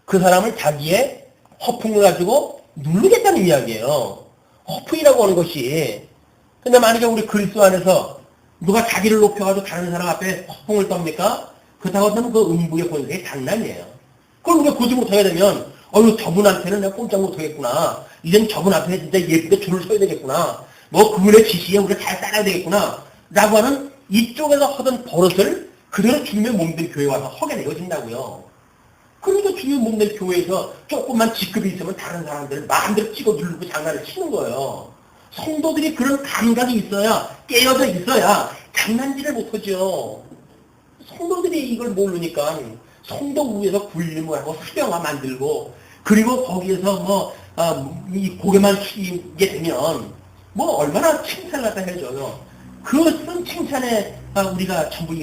그 사람을 자기의 허풍을 가지고 누르겠다는 이야기예요. 허풍이라고 하는 것이. 근데 만약에 우리 그리스도 안에서 누가 자기를 높여가지고 다른 사람 앞에 허풍을 떱니까? 그렇다고 하면 그 음부의 권세의 장난이에요. 그걸 우리가 보지 못하게 되면 저분한테는 내가 꼼짝 못하겠구나. 이젠 저분 앞에 진짜 예쁘게 줄을 서야 되겠구나. 그분의 지시에 우리가 잘 따라야 되겠구나. 라고 하는 이쪽에서 하던 버릇을 그대로 주님의 몸된 교회에 와서 하게 되어진다고요. 그러니까 주님의 몸된 교회에서 조금만 직급이 있으면 다른 사람들을 마음대로 찍어 누르고 장난을 치는 거예요. 성도들이 그런 감각이 있어야, 깨어져 있어야 장난질을 못하죠. 성도들이 이걸 모르니까 성도 위에서 군림을 하고 수령화 만들고, 그리고 거기에서 이 고개만 숙이게 되면 뭐 얼마나 칭찬을 갖다 해줘요. 그것은 칭찬에 우리가 전부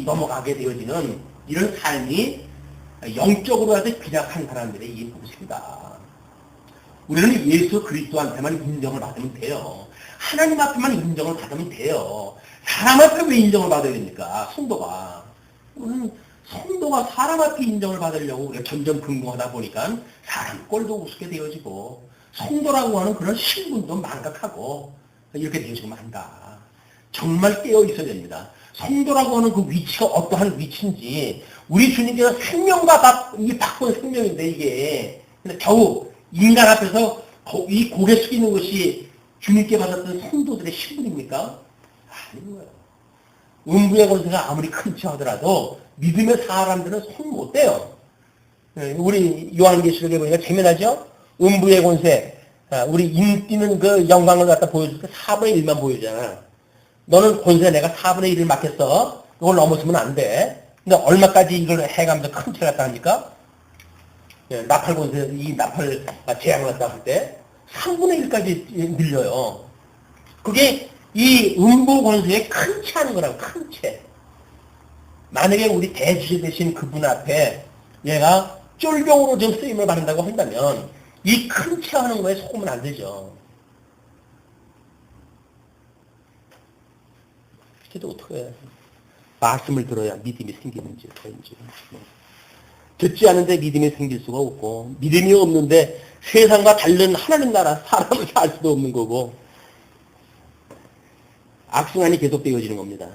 넘어가게 되어지는 이런 삶이 영적으로 아주 빈약한 사람들의 이 모습이다. 우리는 예수 그리스도한테만 인정을 받으면 돼요. 하나님 앞에만 인정을 받으면 돼요. 사람 앞에 왜 인정을 받아야 됩니까? 성도가. 우리는 성도가 사람 앞에 인정을 받으려고 우리가 점점 근무하다 보니까 사람 꼴도 우습게 되어지고, 성도라고 하는 그런 신분도 망각하고 이렇게 되어지면 한다. 정말 깨어 있어야 됩니다. 성도라고 하는 그 위치가 어떠한 위치인지, 우리 주님께서 생명과 이 바꾼 생명인데, 이게 근데 겨우 인간 앞에서 이 고개 숙이는 것이 주님께 받았던 성도들의 신분입니까? 아닌 거예요. 음부의 권세가 아무리 큰 체 하더라도 믿음의 사람들은 손 못 대요. 우리 요한계시록에 보니까 재미나죠? 음부의 권세, 우리 인뛰는 그 영광을 갖다 보여줄 때 4분의 1만 보여주잖아. 너는 권세 내가 4분의 1을 맡겼어. 이걸 넘어서면 안 돼. 근데 얼마까지 이걸 해가면서 큰 체 갖다 하니까? 나팔 권세, 이 나팔 재앙을 갖다 할 때 3분의 1까지 늘려요. 그게 이 음부 권세의 큰 체 하는 거라고, 큰 체. 만약에 우리 대주제 되신 그분 앞에 얘가 쫄병으로 좀 쓰임을 받는다고 한다면 이 큰 체 하는 거에 속으면 안 되죠. 그래도 어떻게 해. 말씀을 들어야 믿음이 생기는지 어떤지. 듣지 않은데 믿음이 생길 수가 없고, 믿음이 없는데 세상과 다른 하나님 나라 사람을 살 수도 없는 거고, 악순환이 계속되어지는 겁니다.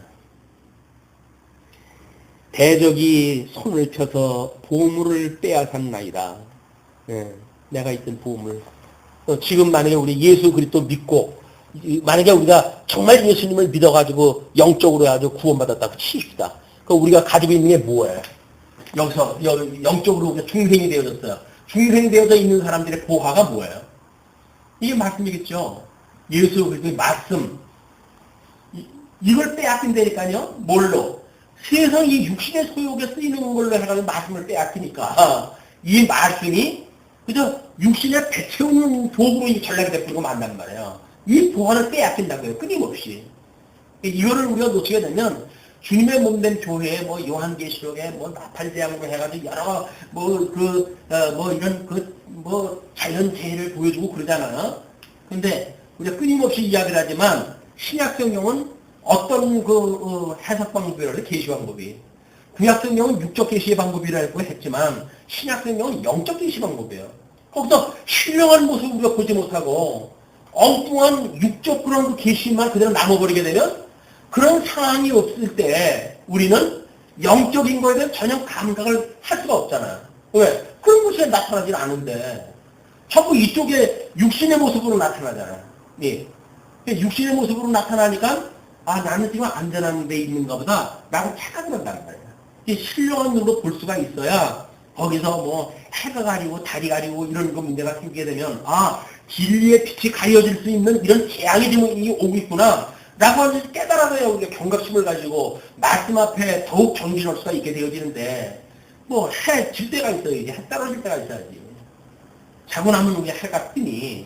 대적이 손을 펴서 보물을 빼앗았나이다. 내가 있던 보물. 지금 만약에 우리 예수 그리스도 믿고, 만약에 우리가 정말 예수님을 믿어가지고 영적으로 아주 구원받았다고 칩시다. 그럼 우리가 가지고 있는 게 뭐예요? 여기서 영적으로 우리가 중생이 되어졌어요. 중생이 되어져 있는 사람들의 보화가 뭐예요? 이게 말씀이겠죠. 예수 그리스도의 말씀. 이걸 빼앗긴다니까요. 뭘로? 세상 이 육신의 소욕에 쓰이는 걸로 해가지고 말씀을 빼앗기니까 이 말씀이 그저 육신에 배채우는 도구로 전략이 되고 만난 말이에요. 이 보화를 빼앗긴다고요. 끊임없이. 이거를 우리가 놓치게 되면 주님의 몸된 교회에 요한계시록에 나팔재앙으로 해가지고 여러 이런 자연재해를 보여주고 그러잖아요. 근데 우리가 끊임없이 이야기를 하지만 신약성경은 어떤 해석 방법이라고 계시 방법이. 구약성경은 육적 계시의 방법이라고 했지만 신약성경은 영적 계시 방법이에요. 거기서 신령한 모습을 우리가 보지 못하고 엉뚱한 육적 그런 계시만 그대로 남아버리게 되면 그런 상황이 없을 때 우리는 영적인 거에 대한 전혀 감각을 할 수가 없잖아요. 왜? 그런 것이 나타나질 않은데 자꾸 이쪽에 육신의 모습으로 나타나잖아요. 예. 육신의 모습으로 나타나니까 나는 지금 안전한 데 있는가 보다 라고 착각을 한다는 말이에요. 신령한 눈으로 볼 수가 있어야 거기서 해가 가리고 달이 가리고 이런 문제가 생기게 되면 진리의 빛이 가려질 수 있는 이런 재앙이 지금 오고 있구나 라고 하면서 깨달아서야 우리가 경각심을 가지고 말씀 앞에 더욱 정진할 수가 있게 되어지는데 해 질 때가 있어야지. 해 떨어질 때가 있어야지. 자고 나면 우리 해가 뜨니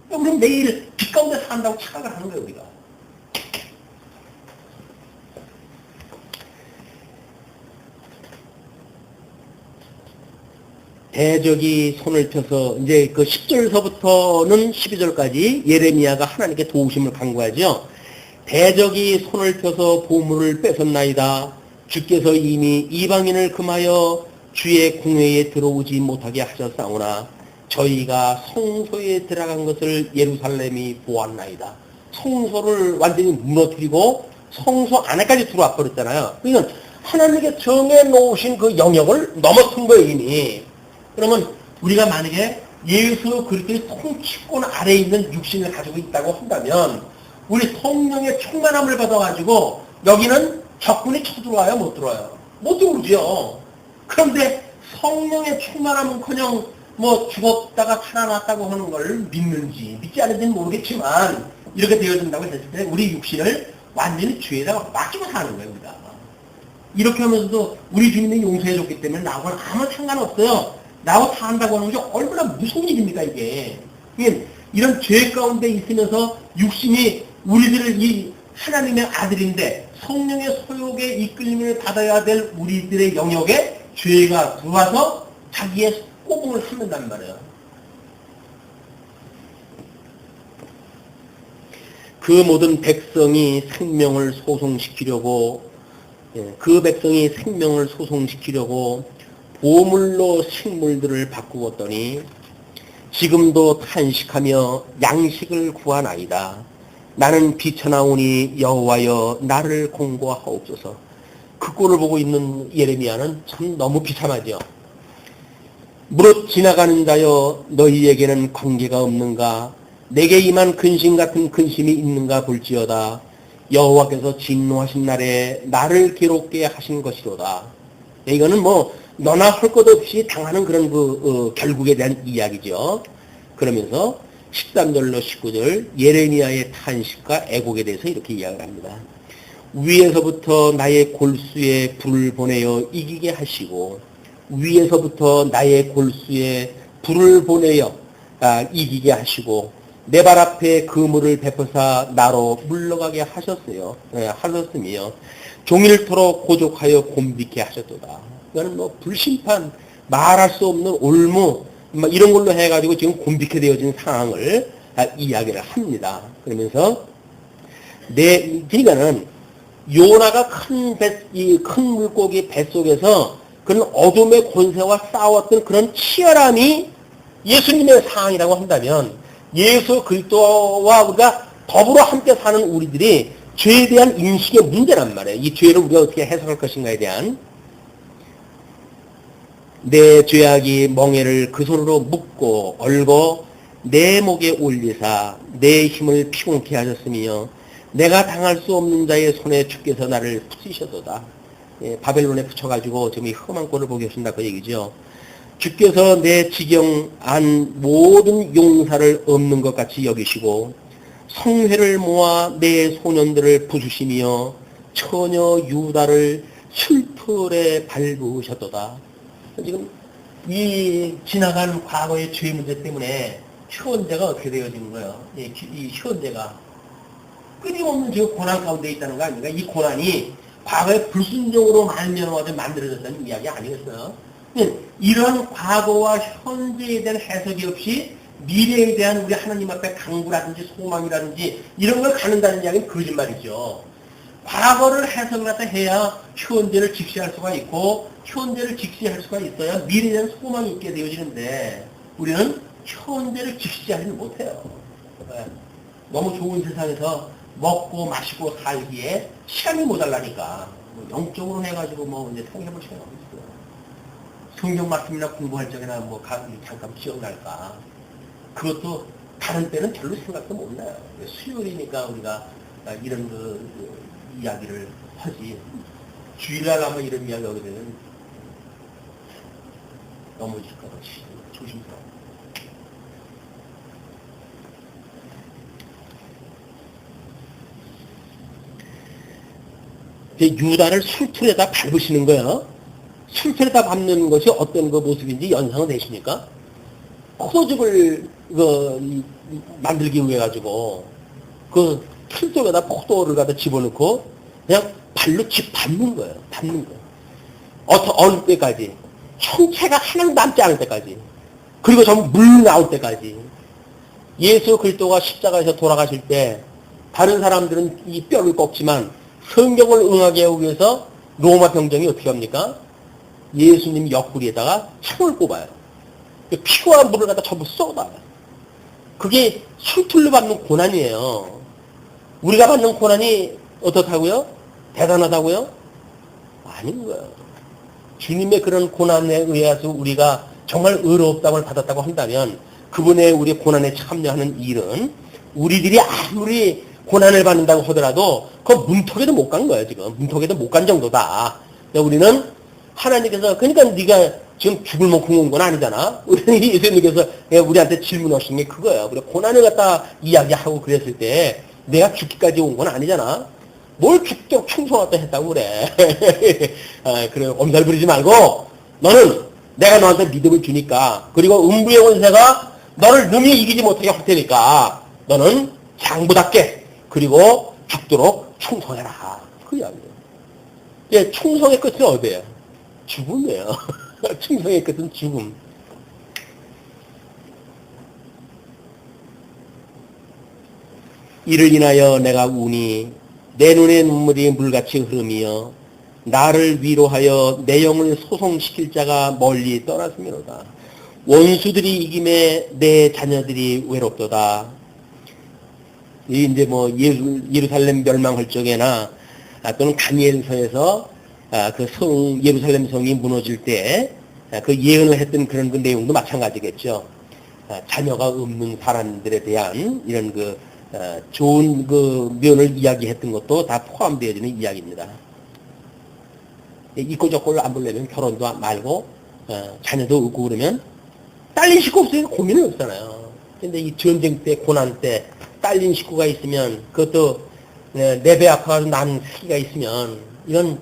우리는 매일 빛 가운데 산다고 착각을 하는 거예요. 우리가. 대적이 손을 펴서 이제 그 10절서부터는 12절까지 예레미야가 하나님께 도우심을 간구하죠. 대적이 손을 펴서 보물을 뺏었나이다. 주께서 이미 이방인을 금하여 주의 궁회에 들어오지 못하게 하셨사오나 저희가 성소에 들어간 것을 예루살렘이 보았나이다. 성소를 완전히 무너뜨리고 성소 안에까지 들어와 버렸잖아요. 그러니까 하나님께 정해 놓으신 그 영역을 넘어선 거예요, 이미. 그러면 우리가 만약에 예수 그리스도의 통치권 아래에 있는 육신을 가지고 있다고 한다면 우리 성령의 충만함을 받아가지고 여기는 적군이 쳐들어와요? 못 들어와요? 못 들어오죠. 그런데 성령의 충만함은커녕 죽었다가 살아났다고 하는 걸 믿는지 믿지 않는지는 모르겠지만 이렇게 되어진다고 했을 때 우리 육신을 완전히 죄에다가 맡기고 사는 거예요, 우리가. 이렇게 하면서도 우리 주님이 용서해줬기 때문에 나하고는 아무 상관없어요. 나하고 사한다고 하는 것이 얼마나 무서운 일입니까, 이게. 이런 죄 가운데 있으면서 육신이 우리들을 이 하나님의 아들인데 성령의 소욕에 이끌림을 받아야 될 우리들의 영역에 죄가 들어와서 자기의 꼬붕을 삼는단 말이에요. 그 모든 백성이 생명을 소송시키려고 그 백성이 생명을 소송시키려고 보물로 식물들을 바꾸었더니 지금도 탄식하며 양식을 구하나이다. 나는 비쳐나오니 여호와여 나를 공고하옵소서. 그 꼴을 보고 있는 예레미야는 참 너무 비참하죠. 무릇 지나가는 자여 너희에게는 관계가 없는가? 내게 임한 근심 같은 근심이 있는가 볼지어다. 여호와께서 진노하신 날에 나를 괴롭게 하신 것이로다. 이거는 뭐 너나 할 것 없이 당하는 그런 결국에 대한 이야기죠. 그러면서 13절로 19절 예레미야의 탄식과 애곡에 대해서 이렇게 이야기를 합니다. 위에서부터 나의 골수에 불을 보내어 이기게 하시고 위에서부터 나의 골수에 불을 보내어 이기게 하시고 내 발 앞에 그물을 베푸사 나로 물러가게 하셨어요. 하셨으며 종일토록 고족하여 곤비케 하셨도다. 이거는 뭐 불심판, 말할 수 없는 올무 이런 걸로 해가지고 지금 곤비케 되어진 상황을 이야기를 합니다. 그러면서 그러니까는 요나가 큰 물고기 뱃속에서 그런 어둠의 권세와 싸웠던 그런 치열함이 예수님의 상황이라고 한다면 예수 그리스도와 우리가 더불어 함께 사는 우리들이 죄에 대한 인식의 문제란 말이에요. 이 죄를 우리가 어떻게 해석할 것인가에 대한 내 죄악이 멍에를 그 손으로 묶고 얼고 내 목에 올리사 내 힘을 피곤케 하셨으며 내가 당할 수 없는 자의 손에 주께서 나를 붙이셨도다. 바벨론에 붙여가지고 지금 이 험한 꼴을 보게 하신다 그 얘기죠. 주께서 내 지경한 모든 용사를 없는 것 같이 여기시고 성회를 모아 내 소년들을 부수시며 처녀 유다를 술틀에 밟으셨도다. 지금 이 지나간 과거의 죄 문제 때문에 현재가 어떻게 되어지는 거예요? 이 현재가 끊임없는 지금 고난 가운데 있다는 거 아닙니까? 이 고난이 과거의 불순종으로 말미암아서 만들어졌다는 이야기 아니겠어요? 이런 과거와 현재에 대한 해석이 없이 미래에 대한 우리 하나님 앞에 강구라든지 소망이라든지 이런 걸 가는다는 이야기는 거짓말이죠. 과거를 해석을 해서 해야 현재를 직시할 수가 있고 현재를 직시할 수가 있어야 미래에 대한 소망이 있게 되어지는데 우리는 현재를 직시하지는 못해요. 너무 좋은 세상에서 먹고 마시고 살기에 시간이 모자라니까 영적으로 해가지고 이제 생각해볼 시간이 없어요. 성경 말씀이나 공부할 적에나 잠깐 기억날까. 그것도 다른 때는 별로 생각도 못 나요. 수요일이니까 우리가 이런 이야기를 하지. 주일날 한번 이런 이야기 하게 되면 넘어질까 봐 조심스러워. 유다를 술틀에다 밟으시는 거예요. 술틀에다 밟는 것이 어떤 그 모습인지 연상은 되십니까? 포도즙을 만들기 위해 가지고 그 틀 속에다 포도를 갖다 집어넣고 그냥 발로 밟는 거예요. 밟는 거예요. 어느 때까지? 형체가 하나도 남지 않을 때까지. 그리고 전부 물 나올 때까지. 예수 그리스도가 십자가에서 돌아가실 때 다른 사람들은 이 뼈를 꺾지만 성경을 응하게 하기 위해서 로마 병정이 어떻게 합니까? 예수님 옆구리에다가 창을 꼽아요. 피와 물을 갖다 전부 쏟아요. 그게 술틀로 받는 고난이에요. 우리가 받는 고난이 어떻다고요? 대단하다고요? 아닌 거예요. 주님의 그런 고난에 의해서 우리가 정말 의롭다움을 받았다고 한다면 그분의 우리 고난에 참여하는 일은 우리들이 아무리 고난을 받는다고 하더라도 그 문턱에도 못 간 거예요. 지금 문턱에도 못 간 정도다. 우리는 하나님께서 그러니까 네가 지금 죽을 만큼 온 건 아니잖아. 우리 예수님께서 우리한테 질문하신 게 그거야. 우리 고난을 갖다 이야기하고 그랬을 때 내가 죽기까지 온 건 아니잖아. 뭘 죽도록 충성하다 했다고 그래. 그래, 엄살 부리지 말고 너는 내가 너한테 믿음을 주니까 그리고 음부의 권세가 너를 능히 이기지 못하게 할 테니까 너는 장부답게 그리고 죽도록 충성해라. 그 이야기예요. 예, 충성의 끝은 어디예요? 죽음이에요. 충성의 끝은 죽음. 이를 인하여 내가 우니 내 눈에 눈물이 물같이 흐름이여 나를 위로하여 내 영을 소송시킬 자가 멀리 떠났으므로다. 원수들이 이김에 내 자녀들이 외롭도다. 이제 뭐 예루살렘 멸망할 적에나 또는 다니엘서에서 그 예루살렘 성이 무너질 때 그 예언을 했던 그런 그 내용도 마찬가지겠죠. 자녀가 없는 사람들에 대한 이런 그 좋은 그 면을 이야기했던 것도 다 포함되어지는 이야기입니다. 이꼴 저꼴 안 보려면 결혼도 말고 자녀도 없고 그러면 딸린 식구 없으면 고민이 없잖아요. 근데 이 전쟁 때 고난 때 딸린 식구가 있으면 그것도 내 배 아파서 난 새끼가 있으면 이건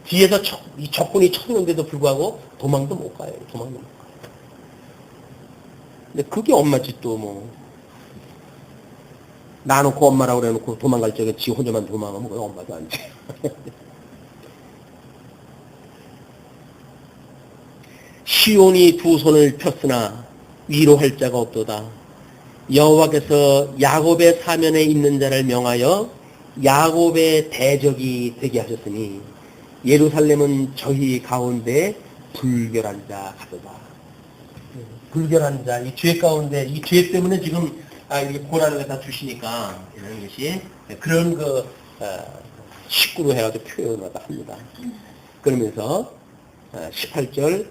뒤에서 이 적군이 쳐오는데도 불구하고 도망도 못 가요. 도망도 못 가요. 근데 그게 엄마 짓도 뭐 놔놓고 엄마라고 그래놓고 도망갈 적에 지 혼자만 도망가면 그건 엄마도 안 돼. 시온이 두 손을 폈으나 위로할 자가 없도다. 여호와께서 야곱의 사면에 있는 자를 명하여 야곱의 대적이 되게 하셨으니 예루살렘은 저희 가운데 불결한 자 같도다. 불결한 자, 이 죄 가운데 이 죄 때문에 지금 이렇게 고난을 갖다 주시니까 이런 것이 그런 그 식구로 해가지고 표현을 합니다. 그러면서 18절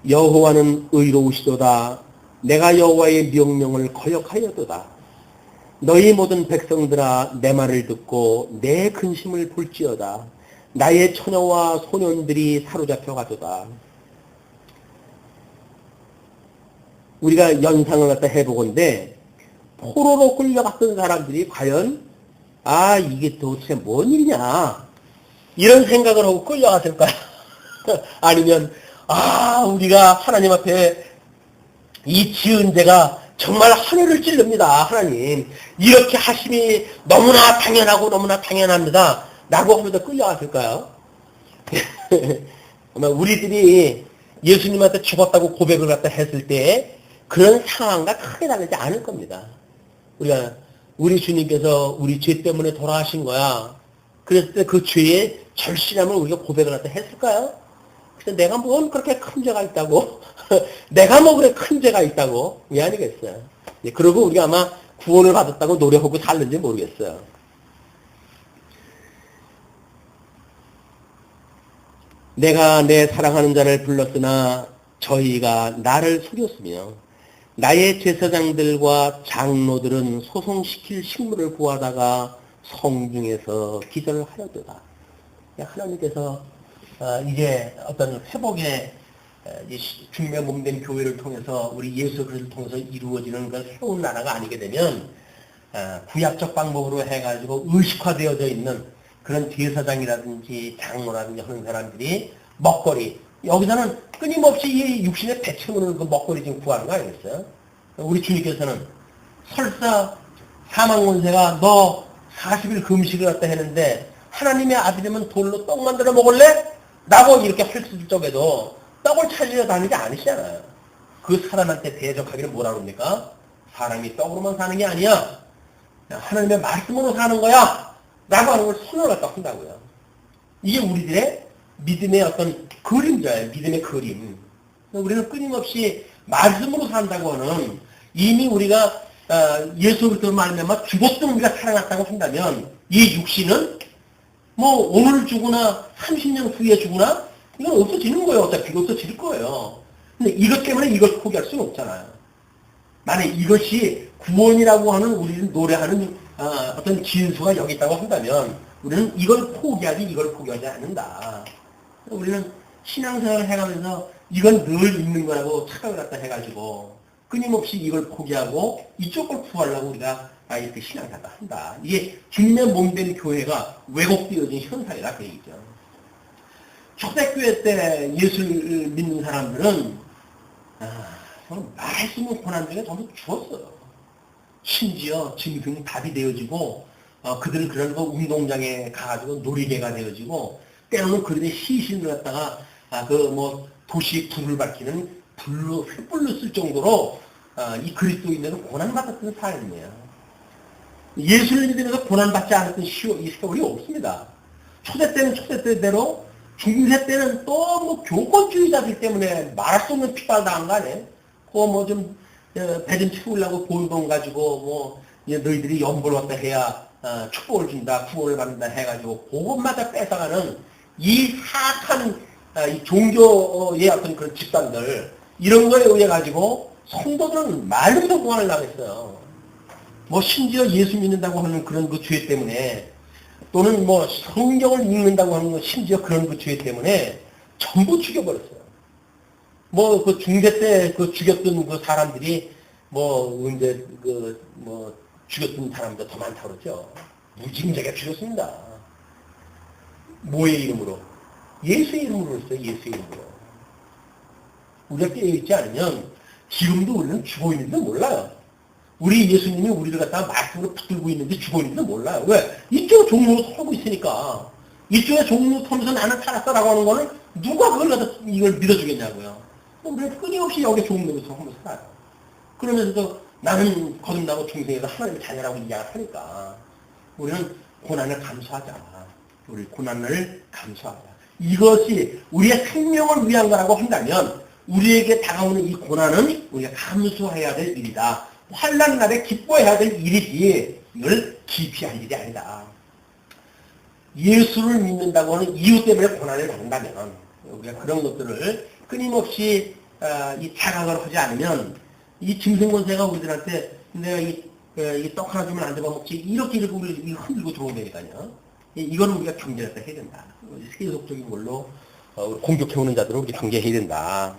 여호와는 의로우시도다. 내가 여호와의 명령을 거역하였도다. 너희 모든 백성들아 내 말을 듣고 내 근심을 볼지어다. 나의 처녀와 소년들이 사로잡혀 가도다. 우리가 연상을 갖다 해보건데 포로로 끌려갔던 사람들이 과연 이게 도대체 뭔 일이냐 이런 생각을 하고 끌려갔을까요? 아니면 우리가 하나님 앞에 이 지은 죄가 정말 하늘을 찌릅니다. 하나님 이렇게 하심이 너무나 당연하고 너무나 당연합니다. 라고 하면서 끌려갔을까요? 아마 우리들이 예수님한테 죽었다고 고백을 갖다 했을 때 그런 상황과 크게 다르지 않을 겁니다. 우리 주님께서 우리 죄 때문에 돌아가신 거야. 그랬을 때 그 죄의 절실함을 우리가 고백을 갖다 했을까요? 그래서 내가 뭔 그렇게 큰 죄가 있다고? 내가 뭐 그래 큰 죄가 있다고? 왜 아니겠어요? 그러고 우리가 아마 구원을 받았다고 노래하고 살는지 모르겠어요. 내가 내 사랑하는 자를 불렀으나 저희가 나를 속였으며 나의 제사장들과 장로들은 소송시킬 식물을 구하다가 성중에서 기절을 하려도다. 하나님께서 이제 어떤 회복의 주님의 몸된 교회를 통해서 우리 예수 그리스도를 통해서 이루어지는 그 새로운 나라가 아니게 되면 구약적 방법으로 해가지고 의식화되어져 있는 그런 제사장이라든지 장로라든지 하는 사람들이 먹거리 여기서는 끊임없이 이 육신에 배채우는 그 먹거리 지금 구하는 거 아니겠어요? 우리 주님께서는 설사 사망권세가 너 40일 금식을 갖다 했는데 하나님의 아들이면 돌로 떡 만들어 먹을래? 라고 이렇게 할 적에도 떡을 찾으려 다니는 게 아니시잖아요. 그 사람한테 대적하기를 뭐라 그럽니까? 사람이 떡으로만 사는 게 아니야. 하나님의 말씀으로 사는 거야. 라고 하는 걸 선언을 갖다 한다고요. 이게 우리들의 믿음의 어떤 그림자예요. 믿음의 그림. 우리는 끊임없이 말씀으로 산다고 하는 이미 우리가 예수 그리스도 말미암아 죽었던 우리가 살아났다고 한다면 이 육신은 뭐 오늘 죽으나 30년 후에 죽으나 이건 없어지는 거예요. 어차피 없어질 거예요. 근데 이것 때문에 이걸 포기할 수는 없잖아요. 만약 이것이 구원이라고 하는 우리는 노래하는 어떤 진수가 여기 있다고 한다면 우리는 이걸 포기하지 않는다. 우리는 신앙생활을 해가면서 이건 늘 있는 거라고 착각을 갖다 해가지고 끊임없이 이걸 포기하고 이쪽을 구하려고 우리가 이렇게 신앙을 갖다 한다. 이게 주님의 몸된 교회가 왜곡되어진 현상이라 그 얘기죠. 초대교회 때 예수를 믿는 사람들은 말씀은 고난 중에 전부 죽었어요. 심지어 짐승 답이 되어지고 그들은 그런 거 운동장에 가가지고 놀이개가 되어지고 때로는 그들의 시신을 갖다가 도시 불을 밝히는 횃불로 쓸 정도로 이 그리스도인들은 고난받았던 사람이에요. 예수를 믿으면서 고난받지 않았던 이 세월이 없습니다. 초대 때는 초대 때대로 중세 때는 또 뭐 교권주의자들 때문에 말할 수 없는 핍박을 당한 거 아니에요? 배 좀 채우려고 보이돈 가지고 너희들이 연보를 갖다 해야 축복을 준다, 구원을 받는다 해가지고 그것마다 뺏어가는 이 사악한 이 종교의 어떤 그런 집단들 이런 거에 의해 가지고 성도들은 말도 못하고 고난을 당했어요. 심지어 예수 믿는다고 하는 그런 그 죄 때문에 또는 성경을 읽는다고 하는 건 심지어 그런 그 죄 때문에 전부 죽여버렸어요. 그 중세 때 그 죽였던 그 사람들이 죽였던 사람도 더 많다고 그러죠. 무징하게 죽였습니다. 뭐의 이름으로? 예수의 이름으로 했어요. 예수의 이름으로. 우리가 깨어있지 않으면 지금도 우리는 죽어 있는지도 몰라요. 우리 예수님이 우리를 갖다가 말씀으로 붙들고 있는지 죽어 있는지도 몰라요. 왜? 이쪽에 종로로 서고 있으니까. 이쪽에 종로로 서면서 나는 살았어라고 하는 거는 누가 그걸 갖다 이걸 믿어주겠냐고요. 우리는 끊임없이 여기 종로에서 하면서 살아요. 그러면서도 나는 거듭나고 중생에서 하나님의 자녀라고 이야기를 하니까 우리는 고난을 감수하자. 우리 고난을 감수하자. 이것이 우리의 생명을 위한 거라고 한다면 우리에게 다가오는 이 고난은 우리가 감수해야 될 일이다. 환난 날에 기뻐해야 될 일이지 이걸 기피할 일이 아니다. 예수를 믿는다고 하는 이유 때문에 고난을 받는다면 우리가 그런 것들을 끊임없이 이 자각을 하지 않으면 이 짐승권세가 우리들한테 내가 이 떡 하나 주면 안 잡아먹지 이렇게 우리 흔들고 들어오니까요. 이건 우리가 경계해야 된다. 세속적인 걸로 공격해오는 자들은 우리 경계해야 된다.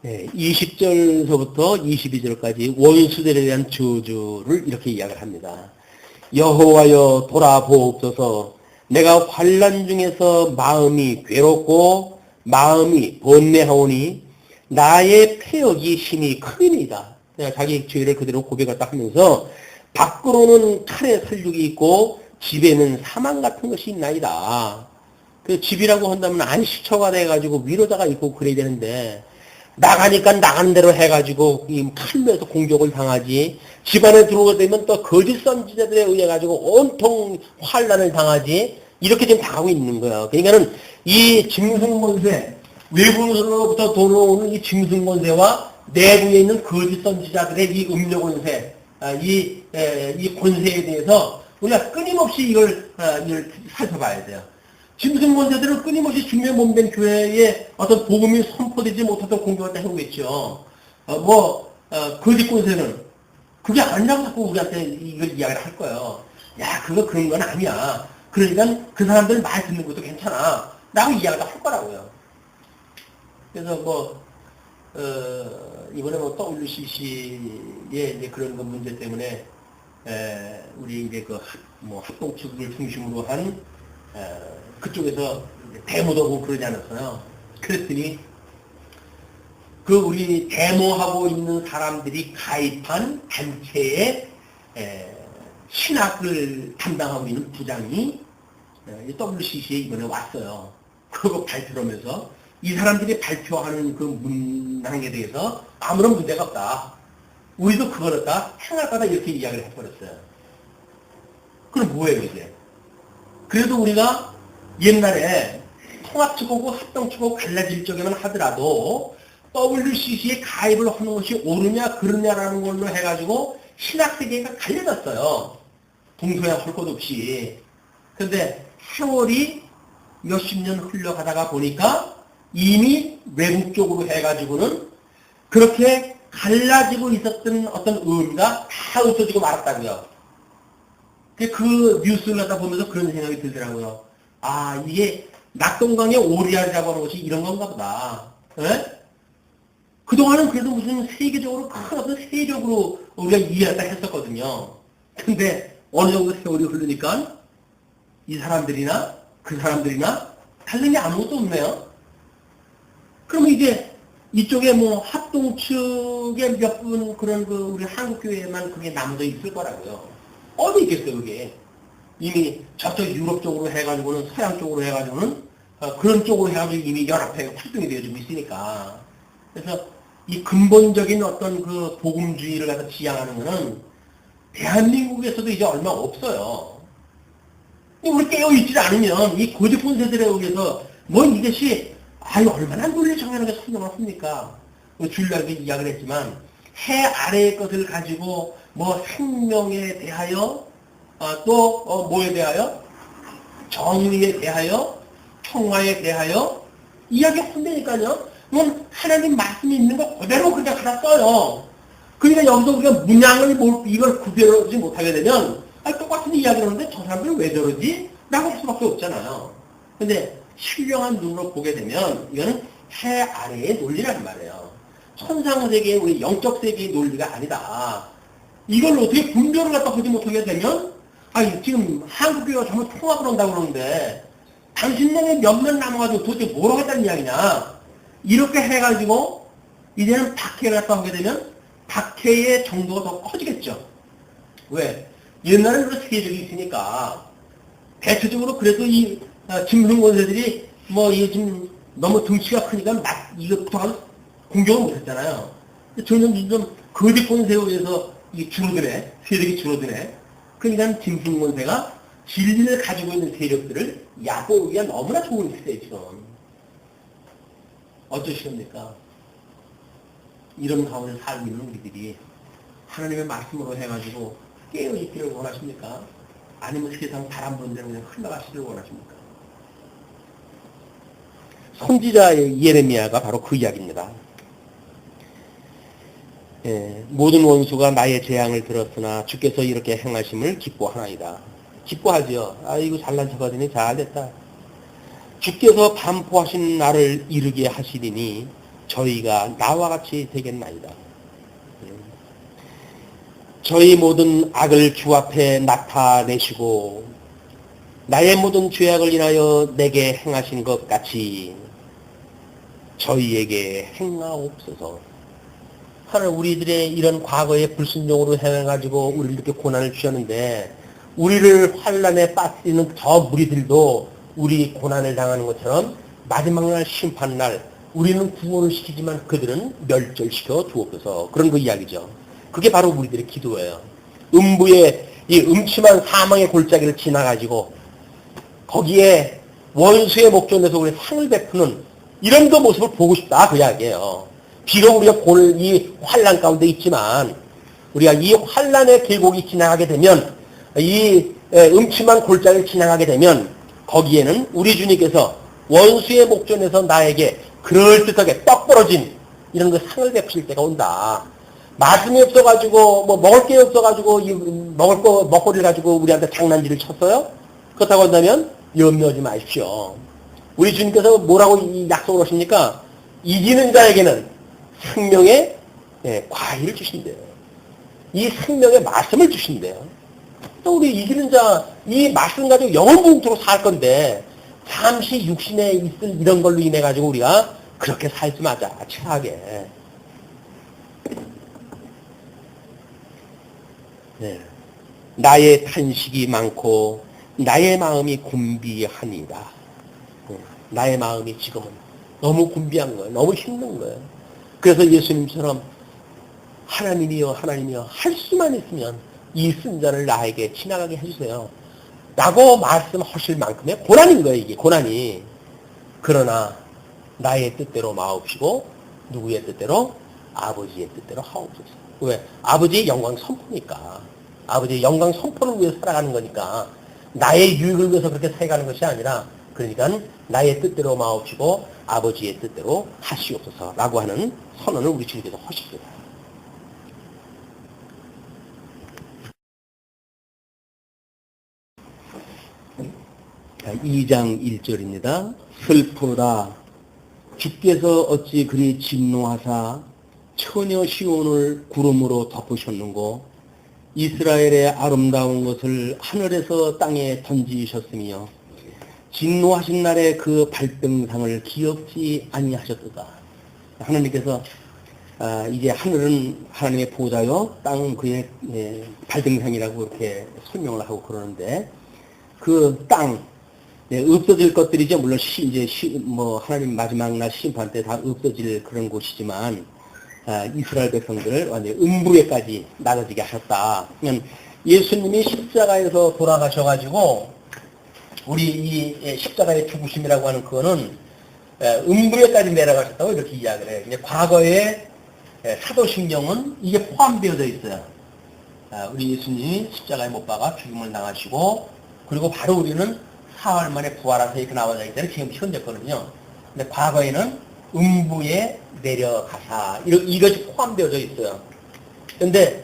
네, 20절서부터 22절까지 원수들에 대한 저주를 이렇게 이야기를 합니다. 여호와여 돌아보옵소서. 내가 환난 중에서 마음이 괴롭고 마음이 번뇌하오니 나의 폐역이 심히 크니이다. 자기 죄를 그대로 고백을 하면서 밖으로는 칼의 살육이 있고 집에는 사망 같은 것이 있나이다. 그 집이라고 한다면 안식처가 돼가지고 위로자가 있고 그래야 되는데 나가니까 나가는 대로 해가지고 이 칼로에서 공격을 당하지. 집안에 들어오게 되면 또 거짓 선지자들에 의해 가지고 온통 환난을 당하지. 이렇게 지금 당하고 있는 거예요. 그러니까는 이 짐승권세, 외부로부터 들어오는 이 짐승권세와 내부에 있는 거짓 선지자들의 이 음료권세, 이 권세에 대해서 우리가 끊임없이 이걸 살펴봐야 돼요. 짐승권세들은 끊임없이 주님의 몸된 교회에 어떤 복음이 선포되지 못하던 공격을 하고 있죠. 거짓 권세는 그게 아니라고 자꾸 우리한테 이걸 이야기를 할 거예요. 야, 그거 그런 건 아니야. 그러니까 그 사람들 말 듣는 것도 괜찮아. 라고 이야기를 할 거라고요. 그래서 이번에 WCC의 그런 그 문제 때문에, 우리 이제 합동 측을 중심으로 한, 그쪽에서 데모도 하고 그러지 않았어요. 그랬더니, 우리 데모하고 있는 사람들이 가입한 단체에, 신학을 담당하고 있는 부장이 WCC에 이번에 왔어요. 그거 발표를 하면서 이 사람들이 발표하는 그 문항에 대해서 아무런 문제가 없다. 우리도 그걸 갖다 행할 거다 이렇게 이야기를 해버렸어요. 그럼 뭐예요 이제? 그래도 우리가 옛날에 통합측하고 합동측하고 갈라질 적에만 하더라도 WCC에 가입을 하는 것이 옳으냐 그르냐라는 걸로 해가지고 신학세계가 갈려졌어요. 동서양 할 것 없이. 근데 세월이 몇십 년 흘러가다가 보니까 이미 외국 쪽으로 해가지고는 그렇게 갈라지고 있었던 어떤 의미가 다 없어지고 말았다고요. 그 뉴스를 갖다 보면서 그런 생각이 들더라고요. 아, 이게 낙동강의 오리알이라고 하는 것이 이런 건가 보다. 예? 그동안은 그래도 무슨 세계적으로 큰 어떤 세력으로 우리가 이해했다 했었거든요. 근데 어느 정도 세월이 흐르니까 이 사람들이나 그 사람들이나 다른 게 아무것도 없네요. 그러면 이제 이쪽에 뭐 합동 측에 몇 분 그런 그 우리 한국교회만 그게 남아져 있을 거라고요. 어디 있겠어요, 그게. 이미 저쪽 유럽 쪽으로 해가지고는 서양 쪽으로 해가지고는 그런 쪽으로 해가지고 이미 연합회가 활동이 되어지고 있으니까. 그래서 이 근본적인 어떤 그 복음주의를 갖다 지향하는 거는 대한민국에서도 이제 얼마 없어요. 우리 깨어있지 않으면 이 고집본 세대에 의해서 뭐 이것이 아유 얼마나 논리 정연하게 설명을 합니까? 주일날에 이야기를 했지만 해 아래의 것을 가지고 뭐 생명에 대하여 또 뭐에 대하여 정의에 대하여 평화에 대하여 이야기한다니까요. 그건 하나님 말씀이 있는 거 그대로 그냥 하나 써요. 그러니까 여기서 우리가 문양을 이걸 구별하지 못하게 되면 똑같은 이야기를 하는데 저 사람들은 왜 저러지? 라고 할 수밖에 없잖아요. 근데 신령한 눈으로 보게 되면 이거는 해 아래의 논리란 말이에요. 천상세계의 우리 영적 세계의 논리가 아니다. 이걸 어떻게 분별을 갖다 보지 못하게 되면 아니 지금 한국교회가 전부 통합을 한다고 그러는데 당신네가 몇몇 남아가지고 도대체 뭘 하겠다는 이야기냐. 이렇게 해가지고 이제는 박해를 갖다 하게 되면 박해의 정도가 더 커지겠죠. 왜? 옛날에는 그런 세계적이 있으니까 대체적으로 그래도 이 짐승권세들이 뭐 이게 지금 너무 등치가 크니까 이것부터 공격을 못했잖아요. 점점 거대권세에 의해서 이게 줄어드네. 세력이 줄어드네. 그러니까 짐승권세가 진리를 가지고 있는 세력들을 야보하기가 너무나 좋은 시대에 지금. 어쩌시렵니까? 이런 가운데 살고 있는 우리들이 하나님의 말씀으로 해가지고 깨어있기를 원하십니까? 아니면 세상 바람 부는 대로 그냥 흘러가시길 원하십니까? 선지자의 예레미야가 바로 그 이야기입니다. 예, 모든 원수가 나의 재앙을 들었으나 주께서 이렇게 행하심을 기뻐하나이다. 기뻐하지요. 아이고 잘난 척하더니 잘됐다. 주께서 반포하신 나를 이르게 하시리니 저희가 나와 같이 되겠나이다. 저희 모든 악을 주 앞에 나타내시고 나의 모든 죄악을 인하여 내게 행하신 것 같이 저희에게 행하옵소서. 하나님 우리들의 이런 과거의 불순종으로 행해가지고 우리를 이렇게 고난을 주셨는데 우리를 환란에 빠뜨리는 저 무리들도 우리 고난을 당하는 것처럼 마지막 날 심판날 우리는 구원을 시키지만 그들은 멸절시켜 주옵소서. 그런 그 이야기죠. 그게 바로 우리들의 기도예요. 음부의 이 음침한 사망의 골짜기를 지나가지고 거기에 원수의 목전에서 우리 상을 베푸는 이런 그 모습을 보고 싶다 그 이야기예요. 비록 우리가 이 환란 가운데 있지만 우리가 이 환란의 계곡이 지나가게 되면 이 음침한 골짜기를 지나가게 되면 거기에는 우리 주님께서 원수의 목전에서 나에게 그럴듯하게 떡 벌어진 이런 그 상을 베푸실 때가 온다. 말씀이 없어가지고 뭐 먹을 게 없어가지고 먹거리를 가지고 우리한테 장난질을 쳤어요? 그렇다고 한다면 염려하지 마십시오. 우리 주님께서 뭐라고 약속을 하십니까? 이기는 자에게는 생명의 과일을 주신대요. 이 생명의 말씀을 주신대요. 또 우리 이기는 자, 이 말씀 가지고 영원토록 살 건데 잠시 육신에 있을 이런 걸로 인해 가지고 우리가 그렇게 살지 마자. 차하게. 네. 나의 탄식이 많고 나의 마음이 곤비하니라. 나의 마음이 지금은 너무 곤비한 거예요. 너무 힘든 거예요. 그래서 예수님처럼 하나님이여 하나님이여 할 수만 있으면 이 순자를 나에게 지나가게 해주세요. 라고 말씀하실 만큼의 고난인 거예요. 이게 고난이. 그러나 나의 뜻대로 마옵시고 누구의 뜻대로? 아버지의 뜻대로 하옵소서. 왜? 아버지의 영광 선포니까. 아버지의 영광 선포를 위해서 살아가는 거니까 나의 유익을 위해서 그렇게 살아가는 것이 아니라 그러니까 나의 뜻대로 마옵시고 아버지의 뜻대로 하시옵소서 라고 하는 선언을 우리 주님께서 하십니다. 2장 1절입니다. 슬프다. 주께서 어찌 그리 진노하사 처녀 시온을 구름으로 덮으셨는고 이스라엘의 아름다운 것을 하늘에서 땅에 던지셨으며 진노하신 날에 그 발등상을 기억지 아니하셨도다. 하나님께서 이제 하늘은 하나님의 보좌요, 땅은 그의 발등상이라고 이렇게 설명을 하고 그러는데 그 땅, 없어질 것들이죠. 물론 뭐 하나님 마지막 날 심판 때 다 없어질 그런 곳이지만 이스라엘 백성들을 완전히 음부에까지 나가지게 하셨다. 그러면 예수님이 십자가에서 돌아가셔가지고 우리 이 십자가의 죽으심이라고 하는 그거는 음부에까지 내려가셨다고 이렇게 이야기를 해요. 이제 과거에 사도신경은 이게 포함되어져 있어요. 우리 예수님이 십자가에 못 박아 죽임을 당하시고 그리고 바로 우리는 사흘 만에 부활하셔서 이렇게 나와져 있잖아요. 지금 현재거든요. 근데 과거에는 음부에 내려가사 이것이 포함되어져 있어요. 근데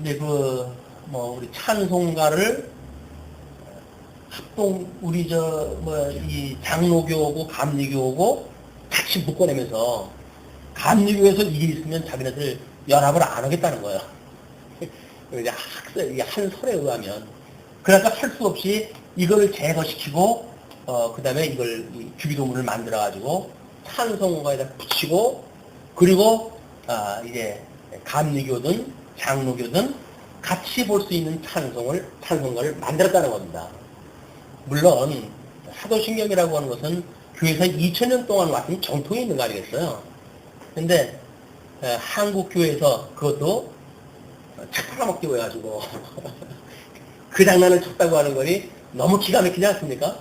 이제 우리 찬송가를 합동 우리 이 장로교고 감리교고 같이 묶어내면서 감리교에서 이게 있으면 자기네들 연합을 안 하겠다는 거예요. 이제 한 설에 의하면 그러니까 할 수 없이 이걸 제거시키고 그 다음에 이걸 주기도문을 만들어 가지고 찬송가에다 붙이고 그리고 이제 감리교든 장로교든 같이 볼 수 있는 찬송가를 만들었다는 겁니다. 물론 사도신경이라고 하는 것은 교회에서 2000년 동안 왔던 정통이 있는 거 아니겠어요? 근데 한국 교회에서 그것도 책 팔아먹기 해가지고 그 장난을 쳤다고 하는 거니 너무 기가 막히지 않습니까?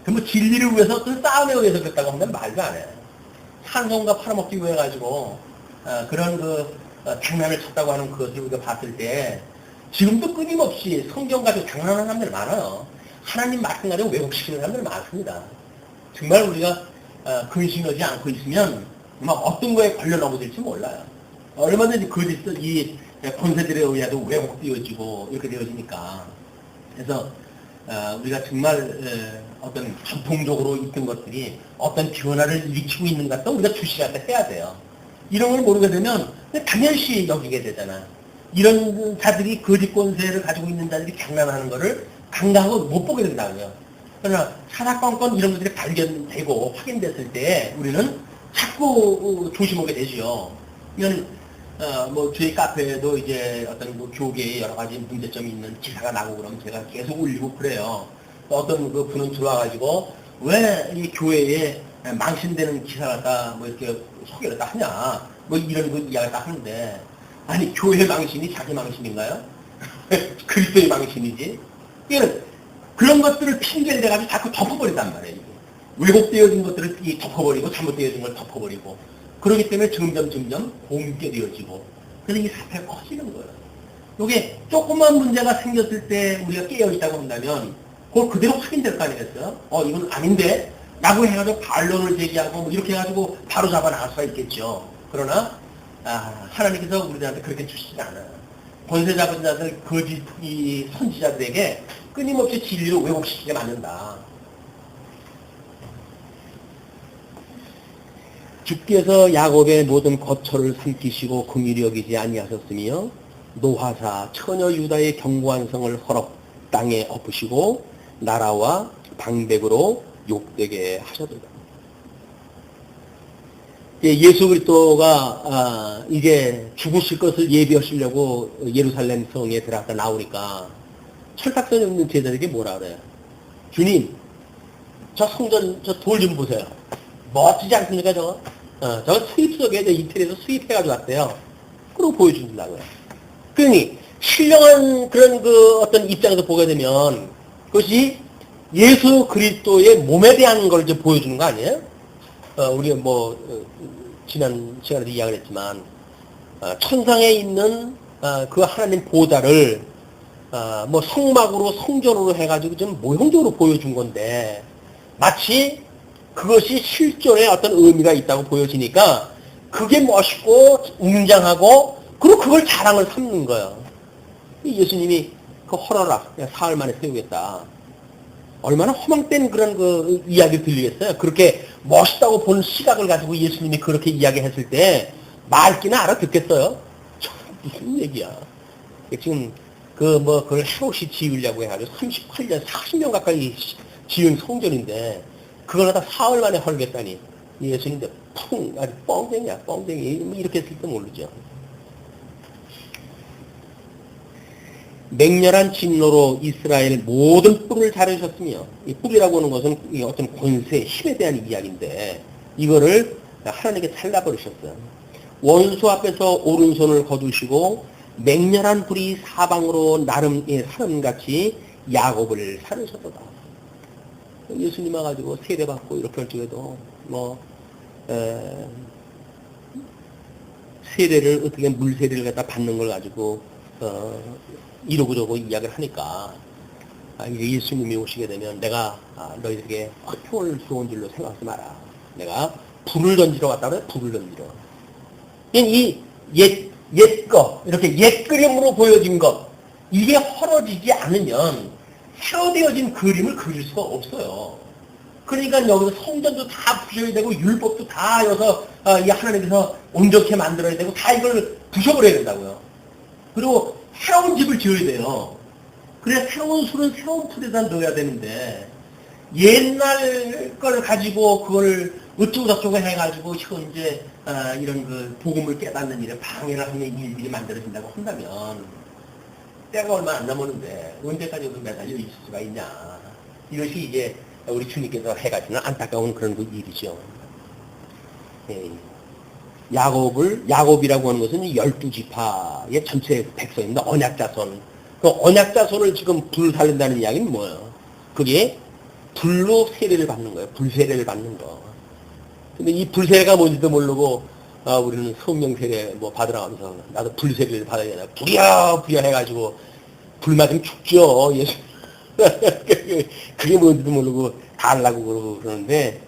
뭐 진리를 위해서 그 싸움에 의해서 그랬다고 하면 말도 안 해요. 찬송가 팔아먹기 위해 가지고 그런 장난을 쳤다고 하는 그것을 우리가 봤을 때 지금도 끊임없이 성경 가지고 장난하는 사람들 많아요. 하나님 말씀 가지고 왜곡시키는 사람들 많습니다. 정말 우리가 근심하지 않고 있으면 정말 어떤 거에 걸려 넘어질지 몰라요. 얼마든지 이 권세들에 의해도 왜곡되어지고 이렇게 되어지니까. 그래서 우리가 정말 어떤 전통적으로 있던 것들이 어떤 변화를 일으키고 있는 것 같다 우리가 주시하다 해야 돼요. 이런 걸 모르게 되면 당연시 여기게 되잖아. 이런 자들이 거짓 권세를 가지고 있는 자들이 장난하는 거를 간과하고 못 보게 된다고요. 그러나 사사건건 이런 것들이 발견되고 확인됐을 때 우리는 자꾸 조심하게 되죠. 이건 저희 카페에도 이제 어떤 교계에 여러 가지 문제점이 있는 기사가 나고 그러면 제가 계속 올리고 그래요. 어떤 분은 들어와가지고 왜 이 교회에 망신되는 기사를 다 이렇게 소개를 다 하냐. 이런 이야기를 다 하는데 아니 교회 망신이 자기 망신인가요? 그리스도의 망신이지. 그런 것들을 핑계를 대가지고 자꾸 덮어버린단 말이에요. 이게. 왜곡되어진 것들을 덮어버리고 잘못되어진 걸 덮어버리고 그렇기 때문에 점점 공개 되어지고 그래서 이 사태가 커지는 거예요. 이게 조그만 문제가 생겼을 때 우리가 깨어있다고 한다면 그걸 그대로 확인될 거 아니겠어요? 이건 아닌데? 라고 해가지고 반론을 제기하고 이렇게 해가지고 바로 잡아 나갈 수가 있겠죠. 그러나 하나님께서 우리들한테 그렇게 주시지 않아요. 권세 잡은 자들, 거짓 이 선지자들에게 끊임없이 진리를 왜곡시키게 만든다. 주께서 야곱의 모든 거처를 삼키시고 긍휼히 여기지 아니하셨으며 노하사 처녀 유다의 견고한 성을 허럽 땅에 엎으시고 나라와 방백으로 욕되게 하셨도다. 예수 그리스도가 이제 죽으실 것을 예비하시려고 예루살렘 성에 들어갔다 나오니까 철딱선이 없는 제자들에게 뭐라 그래요? 주님, 저 성전 저 돌 좀 보세요. 멋지지 않습니까 저거? 저거 수입석에 이태리에서 수입해가지고 왔대요. 그러고 보여준다고요. 그러니 신령한 그런 어떤 입장에서 보게 되면 그것이 예수 그리스도의 몸에 대한 걸 좀 보여주는 거 아니에요? 우리가 지난 시간에도 이야기를 했지만 천상에 있는 그 하나님 보좌를 성막으로 성전으로 해가지고 좀 모형적으로 보여준 건데 마치 그것이 실존의 어떤 의미가 있다고 보여지니까 그게 멋있고 웅장하고 그리고 그걸 자랑을 삼는 거예요. 예수님이 그 헐어라 사흘 만에 세우겠다. 얼마나 허망된 그런 그 이야기 들리겠어요. 그렇게 멋있다고 본 시각을 가지고 예수님이 그렇게 이야기했을 때 말귀는 알아듣겠어요? 참, 무슨 얘기야. 지금 그걸 해없이 지으려고 해가지고 38년, 40년 가까이 지은 성전인데 그걸 갖다 사흘 만에 헐겠다니. 예수님인데 아주 뻥쟁이야, 뻥쟁이. 이렇게 했을 때 모르죠. 맹렬한 진노로 이스라엘 모든 뿔을 자르셨으며, 이 뿔이라고 하는 것은 어떤 권세, 힘에 대한 이야기인데, 이거를 하나님께 잘라버리셨어요. 원수 앞에서 오른손을 거두시고, 맹렬한 불이 사방으로 나름 사람같이 야곱을 사르셨다. 예수님 와가지고 세례받고 이렇게 할 적에도, 세례를, 어떻게 물세례를 갖다 받는 걸 가지고, 이러고 저러고 이야기를 하니까 이게 예수님이 오시게 되면 내가 너희들에게 화평을 주온 줄로 생각하지 마라. 내가 불을 던지러 왔다 그래. 불을 던지러. 이 옛거 이렇게 옛 그림으로 보여진 것 이게 헐어지지 않으면 새로 되어진 그림을 그릴 수가 없어요. 그러니까 여기서 성전도 다 부셔야 되고 율법도 다 여서 이 하나님께서 온전케 만들어야 되고 다 이걸 부셔버려야 된다고요. 그리고 새로운 집을 지어야 돼요. 그래 새로운 술은 새로운 풀에다 넣어야 되는데 옛날 걸 가지고 그걸 어쩌고저쩌고 해가지고 현재 이런 그 복음을 깨닫는 일에 방해를 하는 일들이 만들어진다고 한다면 때가 얼마 안 남았는데 언제까지 여기 매달려 있을 수가 있냐. 이것이 이제 우리 주님께서 해가지는 안타까운 그런 그 일이죠. 예. 야곱이라고 하는 것은 12지파의 전체 백성입니다. 언약자손. 그 언약자손을 지금 불 살린다는 이야기는 뭐예요? 그게 불로 세례를 받는 거예요. 불세례를 받는 거. 근데 이 불세례가 뭔지도 모르고, 우리는 성령 세례 받으러 가면서 나도 불세례를 받아야 되나. 부랴 해가지고, 불 맞으면 죽죠. 예수. 그게 뭔지도 모르고 다 하려고 그러는데,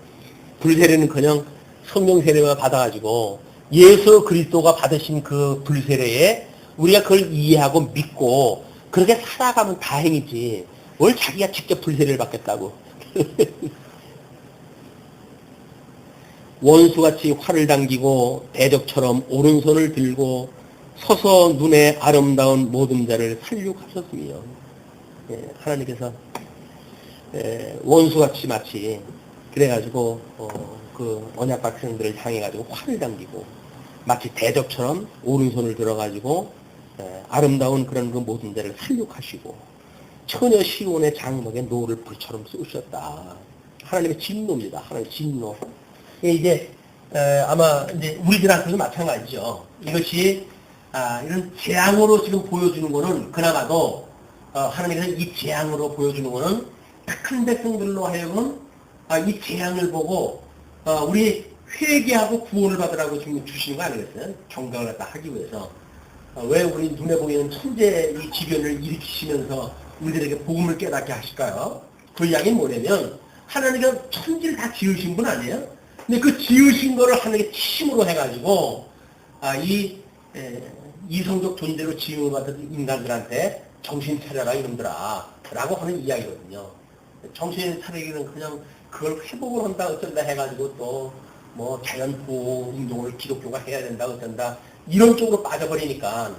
불세례는 그냥 성령 세례만 받아가지고, 예수 그리스도가 받으신 그 불세례에 우리가 그걸 이해하고 믿고 그렇게 살아가면 다행이지. 뭘 자기가 직접 불세례를 받겠다고. 원수같이 활을 당기고 대적처럼 오른손을 들고 서서 눈에 아름다운 모든 자를 살육하셨으며 하나님께서 원수같이 마치 그래가지고 그 언약 백성들을 향해가지고 활을 당기고 마치 대적처럼 오른손을 들어가지고 아름다운 그런 그 모든 데를 살육하시고 처녀 시온의 장막에 노를 불처럼 쏘셨다. 하나님의 진노입니다. 하나님의 진노. 이제 아마 이제 우리들한테도 마찬가지죠. 이것이 이런 재앙으로 지금 보여주는 거는 그나마도 하나님께서 이 재앙으로 보여주는 거는 착한 백성들로 하여금 이 재앙을 보고 우리 회개하고 구원을 받으라고 지금 주시는 거 아니겠어요? 경각을 갖다 하기 위해서. 왜 우리 눈에 보이는 천재 이 지변을 일으키시면서 우리들에게 복음을 깨닫게 하실까요? 그 이야기는 뭐냐면 하나님께서 천지를 다 지으신 분 아니에요? 근데 그 지으신 거를 하나님께 힘으로 해가지고 이성적 존재로 지음을 받은 인간들한테 정신 차려라 이놈들아 라고 하는 이야기거든요. 정신 차리기는 그냥 그걸 회복을 한다 어쩐다 해가지고 또 자연보호 운동을 기독교가 해야 된다 어쩐다 이런 쪽으로 빠져버리니까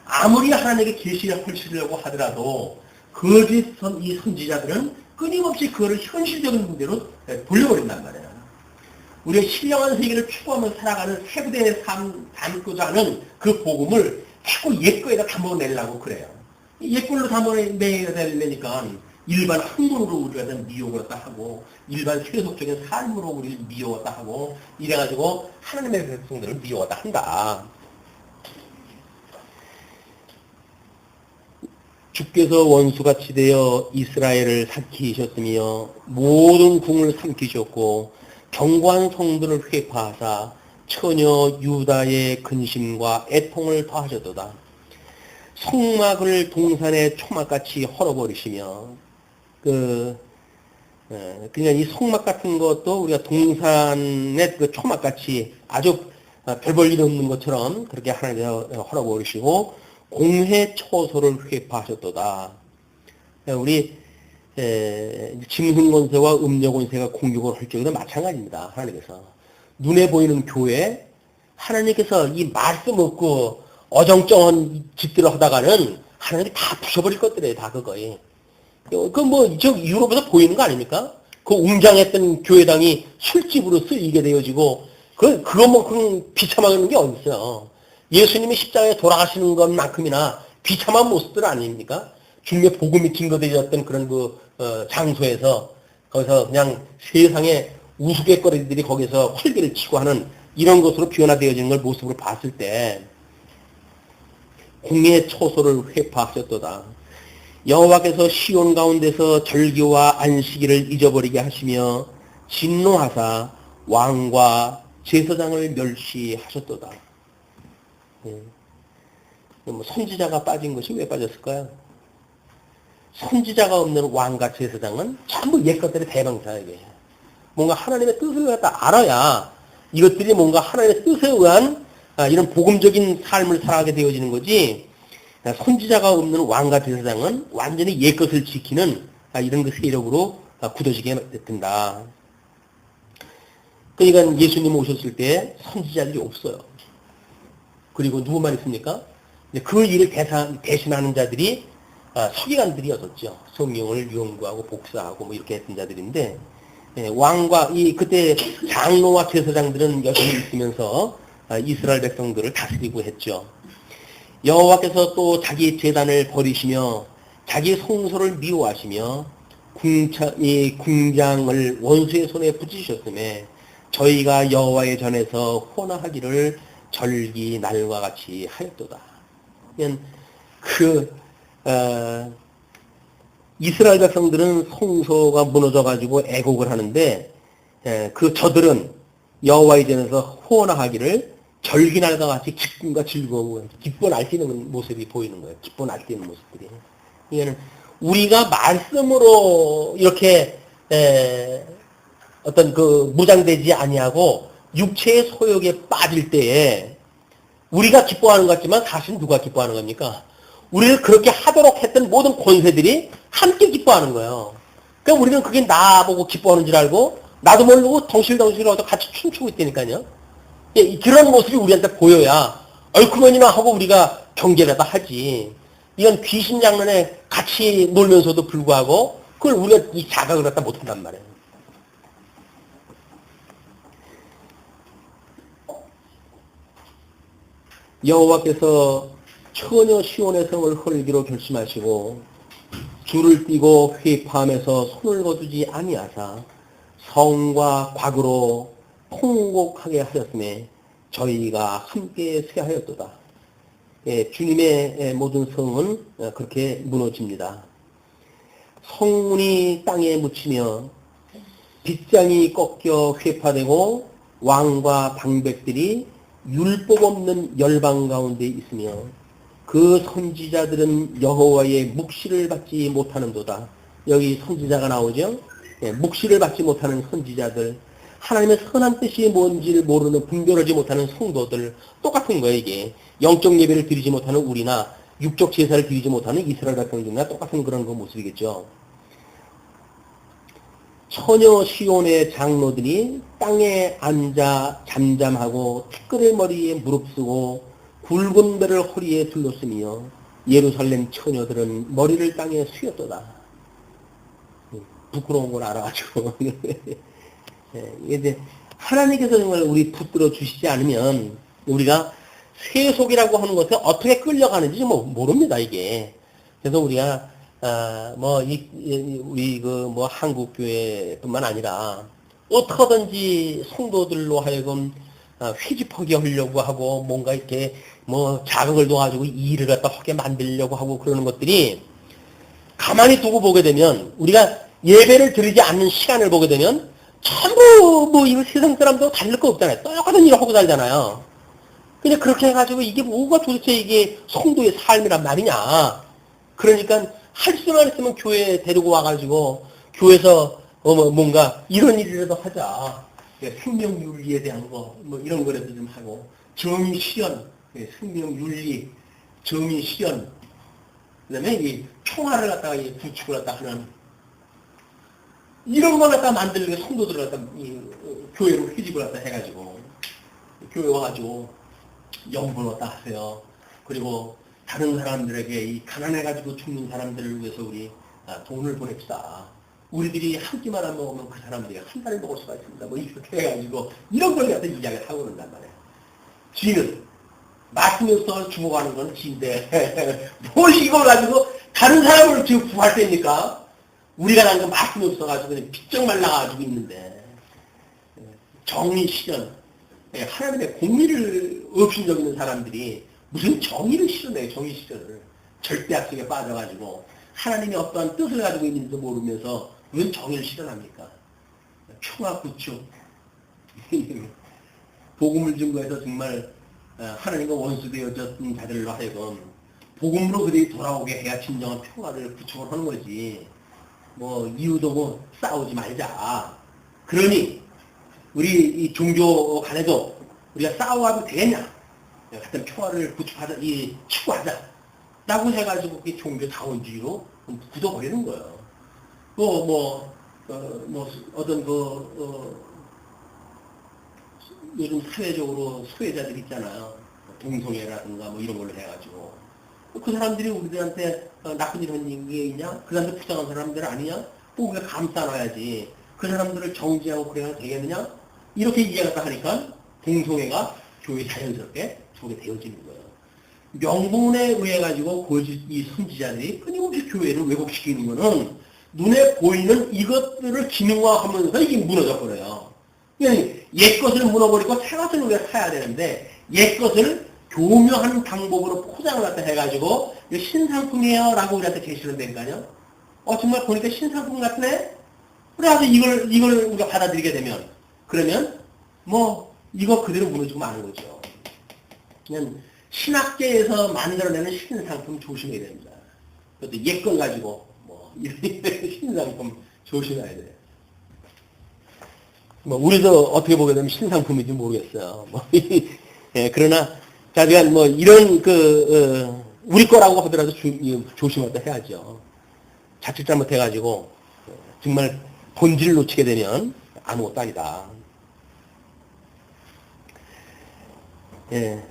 아무리 하나님에게 계시를 펼치려고 하더라도 거짓 이 선지자들은 끊임없이 그거를 현실적인 문제로 돌려버린단 말이에요. 우리가 신령한 세계를 추구하며 살아가는 세부대의 삶 담고자 하는 그 복음을 자꾸 옛거에다 담아내려고 그래요. 옛걸로 담아내야 되니까 일반 학문으로 우리가 미혹을 했다 하고 일반 세속적인 삶으로 우리를 미혹했다 하고 이래가지고 하나님의 백성들을 미혹했다 한다. 주께서 원수같이 되어 이스라엘을 삼키셨으며 모든 궁을 삼키셨고 견고한 성들을 회파하사 처녀 유다의 근심과 애통을 더하셨도다. 성막을 동산의 초막같이 헐어버리시며 그냥 이 성막 같은 것도 우리가 동산의 그 초막같이 아주 별 볼 일 없는 것처럼 그렇게 하나님께서 헐어버리시고 공회 처소를 회파하셨도다. 우리 짐승 권세와 음녀 권세가 공격을 할 적에도 마찬가지입니다. 하나님께서. 눈에 보이는 교회, 하나님께서 이 말씀 없고 어정쩡한 짓들을 하다가는 하나님이 다 부숴버릴 것들이에요. 다 그거에. 저 유럽에서 보이는 거 아닙니까? 그 웅장했던 교회당이 술집으로 쓰이게 되어지고, 그것만큼 비참한 게 어딨어요. 예수님이 십자가에 돌아가시는 것만큼이나 비참한 모습들 아닙니까? 주님의 복음이 증거되었던 그런 장소에서, 거기서 그냥 세상의 우스갯거리들이 거기서 활개를 치고 하는 이런 것으로 변화되어지는 걸 모습으로 봤을 때, 공의 초소를 회파하셨도다. 여호와께서 시온 가운데서 절기와 안식일을 잊어버리게 하시며 진노하사 왕과 제사장을 멸시하셨도다. 선지자가 빠진 것이 왜 빠졌을까요? 선지자가 없는 왕과 제사장은 전부 옛것들의 대명사에게 뭔가 하나님의 뜻을 갖다 알아야 이것들이 뭔가 하나님의 뜻에 의한 이런 복음적인 삶을 살아가게 되어지는 거지. 선지자가 없는 왕과 제사장은 완전히 옛것을 지키는 이런 그 세력으로 굳어지게 된다. 그러니까 예수님 오셨을 때 선지자들이 없어요. 그리고 누구만 있습니까? 그 일을 대신하는 자들이 서기관들이었었죠. 성경을 연구하고 복사하고 뭐 이렇게 했던 자들인데, 왕과 그때 장로와 제사장들은 여전히 있으면서 이스라엘 백성들을 다스리고 했죠. 여호와께서 또 자기 제단을 버리시며 자기 성소를 미워하시며 궁장을 원수의 손에 붙이셨음에 저희가 여호와의 전에서 호나하기를 절기 날과 같이 하였도다. 이스라엘 백성들은 성소가 무너져가지고 애곡을 하는데, 저들은 여호와의 전에서 호나하기를 절기날과 같이 기쁨과 즐거움, 기뻐 날뛰는 모습이 보이는 거예요. 기뻐 날뛰는 모습들이. 이거는 우리가 말씀으로 이렇게 어떤 무장되지 아니하고 육체의 소욕에 빠질 때에 우리가 기뻐하는 것 같지만 사실 누가 기뻐하는 겁니까? 우리를 그렇게 하도록 했던 모든 권세들이 함께 기뻐하는 거예요. 그러니까 우리는 그게 나보고 기뻐하는 줄 알고 나도 모르고 덩실덩실하고 같이 춤추고 있다니까요. 그런 모습이 우리한테 보여야 얼큰만이나 하고 우리가 경계라도 하지. 이건 귀신 장난에 같이 놀면서도 불구하고 그걸 우리가 이 자각을 갖다 못한단 말이에요. 여호와께서 처녀 시온의 성을 헐기로 결심하시고 줄을 띠고 회파함에서 손을 거두지 아니하사 성과 곽으로 통곡하게 하셨음에 저희가 함께 쇠하였도다. 주님의 모든 성은 그렇게 무너집니다. 성문이 땅에 묻히며 빗장이 꺾여 회파되고 왕과 방백들이 율법 없는 열방 가운데 있으며 그 선지자들은 여호와의 묵시를 받지 못하는도다. 여기 선지자가 나오죠. 묵시를 받지 못하는 선지자들, 하나님의 선한 뜻이 뭔지를 모르는 분별하지 못하는 성도들, 똑같은 거예요. 이게 영적 예배를 드리지 못하는 우리나 육적 제사를 드리지 못하는 이스라엘 백성들이나 똑같은 그런 그 모습이겠죠. 처녀 시온의 장로들이 땅에 앉아 잠잠하고 티끌의 머리에 무릅쓰고 굵은 배를 허리에 둘렀으며 예루살렘 처녀들은 머리를 땅에 숙였도다. 부끄러운 걸 알아가지고 이제 하나님께서 정말 우리 붙들어 주시지 않으면 우리가 세속이라고 하는 것에 어떻게 끌려가는지 모릅니다, 이게. 그래서 우리가 우리 한국 교회뿐만 아니라 어떻게든지 성도들로 하여금 회집하게 하려고 하고 뭔가 이렇게 자극을 둬가지고 일을 갖다 하게 만들려고 하고 그러는 것들이 가만히 두고 보게 되면 우리가 예배를 드리지 않는 시간을 보게 되면 전부 이 세상 사람도 다를 거 없잖아요. 똑같은 일을 하고 살잖아요. 그냥 그렇게 해가지고 이게 뭐가 도대체 이게 성도의 삶이란 말이냐. 그러니까 할 수만 있으면 교회에 데리고 와가지고 교회에서 뭔가 이런 일이라도 하자. 생명윤리에 대한 거 이런 거라도 좀 하고 정의실현, 생명윤리, 정의실현, 그 다음에 이 평화를 갖다가 구축을 갖다 하는 이런 걸 갖다 만들려고 성도들을 갖다 교회로 회집을 갖다 해가지고 교회 와가지고 연분 얻다 하세요. 그리고 다른 사람들에게 이 가난해가지고 죽는 사람들을 위해서 우리 돈을 보냅시다. 우리들이 한 끼만 안 먹으면 그 사람들이 한 달을 먹을 수가 있습니다. 뭐 이렇게 해가지고 이런 걸 갖다 이야기를 하고 그런단 말이에요. 쥐는 말씀이 없어 죽어가는 건 쥐인데 뭘 이걸 가지고 다른 사람을 지금 구할 때입니까? 우리가 난 거 말씀이 없어가지고 그냥 삐쩍 말라가지고 있는데 정의 실현 하나님의 공의를 없인 사람들이 무슨 정의를 실현해요. 정의 실현을 절대 약속에 빠져가지고 하나님이 어떠한 뜻을 가지고 있는지도 모르면서 왜 정의를 실현합니까? 평화 구축 복음을 증거해서 정말 하나님과 원수되어졌던 자들로 하여금 복음으로 그들이 돌아오게 해야 진정한 평화를 구축을 하는 거지. 뭐 이유도 뭐 싸우지 말자. 그러니 우리 이 종교 간에도 우리가 싸워도 되겠냐? 같은 평화를 구축하자, 추구하자. 라고 해가지고 그게 종교다원주의로 굳어버리는 거예요. 또 어떤 요즘 사회적으로 소외자들 있잖아요. 동성애라든가 뭐 이런 걸로 해가지고. 그 사람들이 우리들한테 나쁜 일 하는 게 있냐? 그 사람들 부정한 사람들 아니냐? 또 우리가 감싸놔야지. 그 사람들을 정지하고 그래야 되겠느냐? 이렇게 이해가 하니까 동성애가 교회 자연스럽게 속에 되어지는 거예요. 명분에 의해 가지고 이 선지자들이 끊임없이 교회를 왜곡시키는 거는 눈에 보이는 이것들을 기능화하면서 이게 무너져 버려요. 그러니까 옛 것을 무너버리고 새 것을 우리가 사야 되는데 옛 것을 교묘한 방법으로 포장을 갖다 해가지고 신상품이에요 라고 우리한테 제시를 된다니까요. 정말 보니까 신상품 같네? 그래서 이걸 우리가 받아들이게 되면 그러면 뭐 이거 그대로 무너지고 마는 거죠. 그냥 신학계에서 만들어내는 신상품 조심해야 됩니다. 그것도 옛걸 가지고 뭐 이런 신상품 조심해야 돼요. 뭐 우리도 어떻게 보게 되면 신상품인지 모르겠어요. 뭐 예, 그러나 자기가 뭐 이런 우리 거라고 하더라도 조심하다 해야죠. 자칫 잘못해가지고 정말 본질을 놓치게 되면 아무것도 아니다. 예.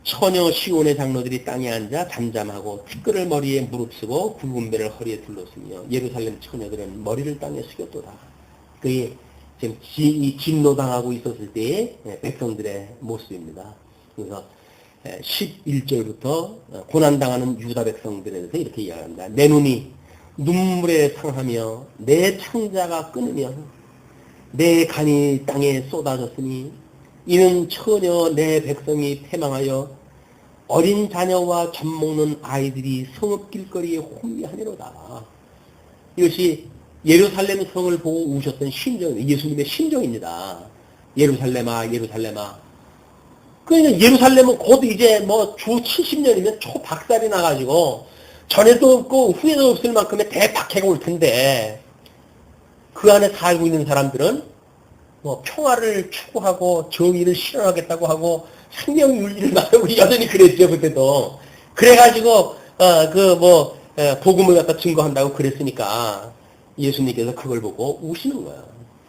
처녀 시온의 장로들이 땅에 앉아 잠잠하고 티끌을 머리에 무릅쓰고 굵은 배를 허리에 둘렀으며 예루살렘 처녀들은 머리를 땅에 숙였도다. 그게 지금 진노당하고 있었을 때의 백성들의 모습입니다. 그래서 11절부터 고난당하는 유다 백성들에 대해서 이렇게 이야기합니다. 내 눈이 눈물에 상하며 내 창자가 끊으며 내 간이 땅에 쏟아졌으니 이는 처녀 내 백성이 패망하여 어린 자녀와 젖 먹는 아이들이 성읍 길거리에 혼미하니로다. 이것이 예루살렘 성을 보고 우셨던 심정, 예수님의 심정입니다. 예루살렘아, 예루살렘아. 그러니까 예루살렘은 곧 이제 뭐 주 70년이면 초박살이 나가지고 전에도 없고 후에도 없을 만큼의 대박해가 올 텐데 그 안에 살고 있는 사람들은 뭐 평화를 추구하고 정의를 실현하겠다고 하고 생명윤리를 말하고 여전히 그랬죠 그때도. 그래가지고 복음을 갖다 증거한다고 그랬으니까 예수님께서 그걸 보고 우시는 거예요.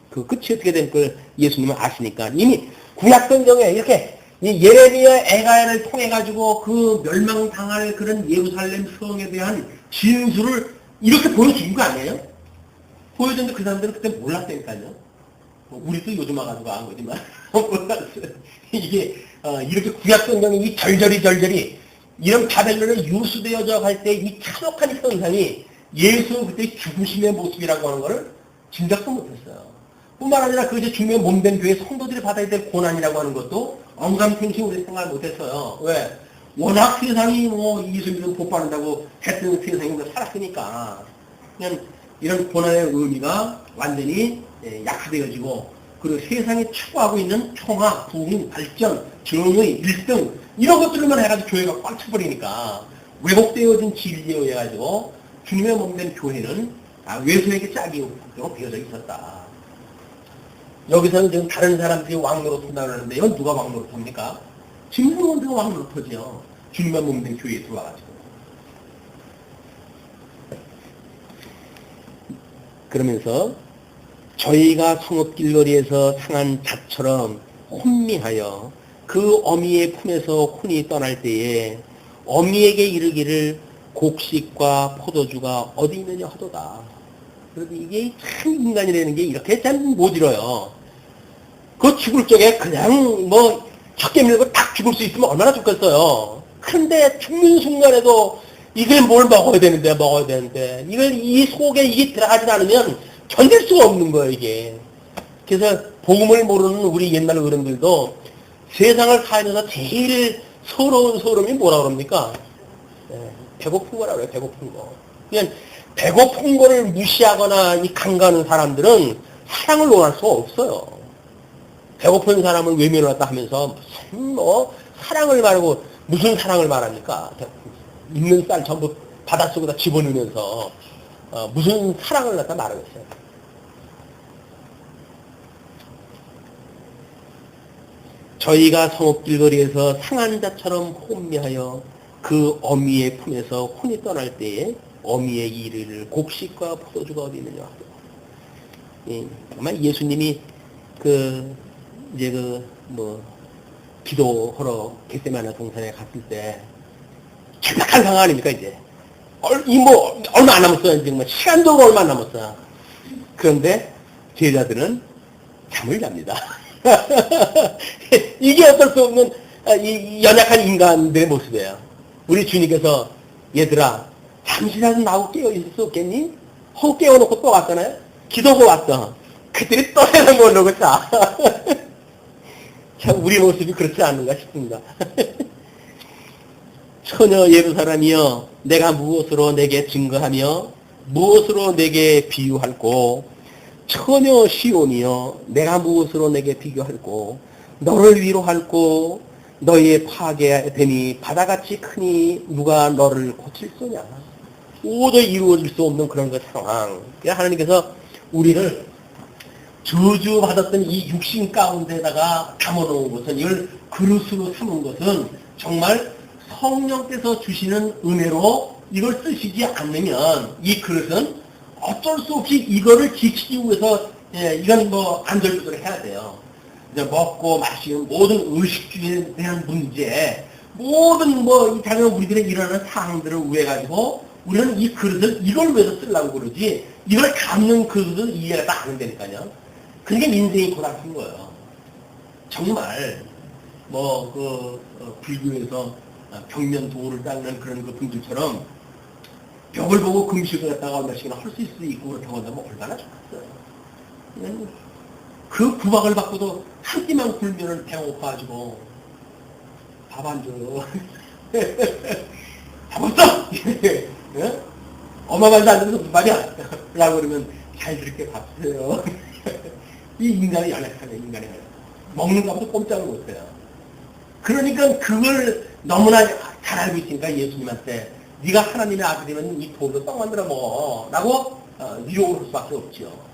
그 끝이 어떻게 될 걸 예수님은 아시니까 이미 구약성경에 이렇게 예레미야 에가야를 통해 가지고 그 멸망당할 그런 예루살렘 성에 대한 진술을 이렇게 보여준 거 아니에요? 보여줬는데 그 사람들은 그때 몰랐다니까요. 우리도 요즘 와가지고 안 거지만 몰랐어요. 이게 이렇게 구약성경이 이 절절히 이런 바벨론에 유수되어져 갈 때 이 참혹한 현상이 예수 그때 죽으심의 모습이라고 하는 것을 짐작도 못했어요. 뿐만 아니라 그 이제 죽으면 몸된 교회 성도들이 받아야 될 고난이라고 하는 것도 엄감탱시 우리 생각 못했어요. 왜? 워낙 세상이 뭐 예수님은 복 받는다고 했던 세상이 살았으니까 그냥 이런 고난의 의미가 완전히 약화되어지고 그리고 세상이 추구하고 있는 평화, 부흥, 발전, 정의, 일등 이런 것들만 해가지고 교회가 꽉 차버리니까 왜곡되어진 진리에 의해 가지고 주님의 몸된 교회는 외소에게 짝이 없도록 되어져 있었다. 여기서는 지금 다른 사람들이 왕노릇한다고 하는데 이건 누가 왕노릇합니까? 진부원들가 왕노릇하죠. 주님의 몸된 교회에 들어와가지고. 그러면서 저희가 성읍길거리에서 상한 잣처럼 혼미하여 그 어미의 품에서 혼이 떠날 때에 어미에게 이르기를 곡식과 포도주가 어디 있느냐 하도다. 그래도 이게 참 인간이라는 게 이렇게 참 모질어요. 그 죽을 적에 그냥 뭐 척게 밀고 딱 죽을 수 있으면 얼마나 좋겠어요. 그런데 죽는 순간에도 이걸 뭘 먹어야 되는데 이걸 이 속에 이게 들어가지 않으면 견딜 수가 없는 거예요, 이게. 그래서 복음을 모르는 우리 옛날 어른들도 세상을 살면서 제일 서러운 서름이 뭐라 그럽니까? 배고픈 거라고 해요, 배고픈 거. 그냥 배고픈 거를 무시하거나 이 강가하는 사람들은 사랑을 논할 수가 없어요. 배고픈 사람을 외면을 했다 하면서 무슨 사랑을 말하고 무슨 사랑을 말합니까? 있는 쌀 전부 바닷속에다 집어넣으면서 무슨 사랑을 갖다 말하겠어요. 저희가 성읍길거리에서 상한 자처럼 혼미하여 그 어미의 품에서 혼이 떠날 때에 어미의 이르를 곡식과 포도주가 어디 있느냐 하고. 아마 예수님이 기도하러 겟세마네 동산에 갔을 때 절박한 상황 아닙니까, 이제. 얼마 안 남았어요. 지금 시간도 얼마 안 남았어요. 그런데 제자들은 잠을 잡니다. 이게 어쩔 수 없는 이 연약한 인간들의 모습이에요. 우리 주님께서 얘들아 잠시라도 나하고 깨어 있을 수 없겠니? 하고 깨워놓고 또 왔잖아요. 기도하고 왔어. 그들이 또 세상 모르고 자. 참 우리 모습이 그렇지 않는가 싶습니다. 처녀 예루살렘이여 내가 무엇으로 내게 증거하며 무엇으로 내게 비유할꼬. 처녀 시온이여 내가 무엇으로 내게 비교할꼬. 너를 위로할꼬. 너희의 파괴됨이 바다같이 크니 누가 너를 고칠 소냐. 도저히 이루어질 수 없는 그런 그 상황. 하나님께서 우리를 저주받았던 이 육신 가운데다가 담아놓은 것은, 이걸 그릇으로 삼은 것은 정말 성령께서 주시는 은혜로 이걸 쓰시지 않으면 이 그릇은 어쩔 수 없이 이거를 지키기 위해서 이건 안절부절을 해야 돼요. 이제 먹고 마시는 모든 의식주의에 대한 문제, 모든 이 당연 우리들의 일어나는 상황들을 위해 가지고 우리는 이 그릇을 이걸 위해서 쓰려고 그러지 이걸 담는 그릇을 이해가 안 된다니까요. 그게 인생이 고달픈 거예요. 정말 불교에서 벽면 도를 닦는 그런 그 분들처럼 벽을 보고 금식을 했다가 얼마씩이나 할 수 있고 그렇다고 한다면 얼마나 좋겠어요. 그 구박을 받고도 한 끼만 굴면은 배가 고파가지고 밥 안 줘요. 밥 없어! 엄마 말도 안 듣는 무슨 말이야? 라고 그러면 잘 들게 밥 주세요. 이 인간의 연약하네, 인간의 연약. 먹는 것도 꼼짝을 못해요. 그러니까 그걸 너무나 잘 알고 있으니까 예수님한테 네가 하나님의 아들이면 이 돌로 떡 만들어 먹어 라고 유혹을 할 수밖에 없지요.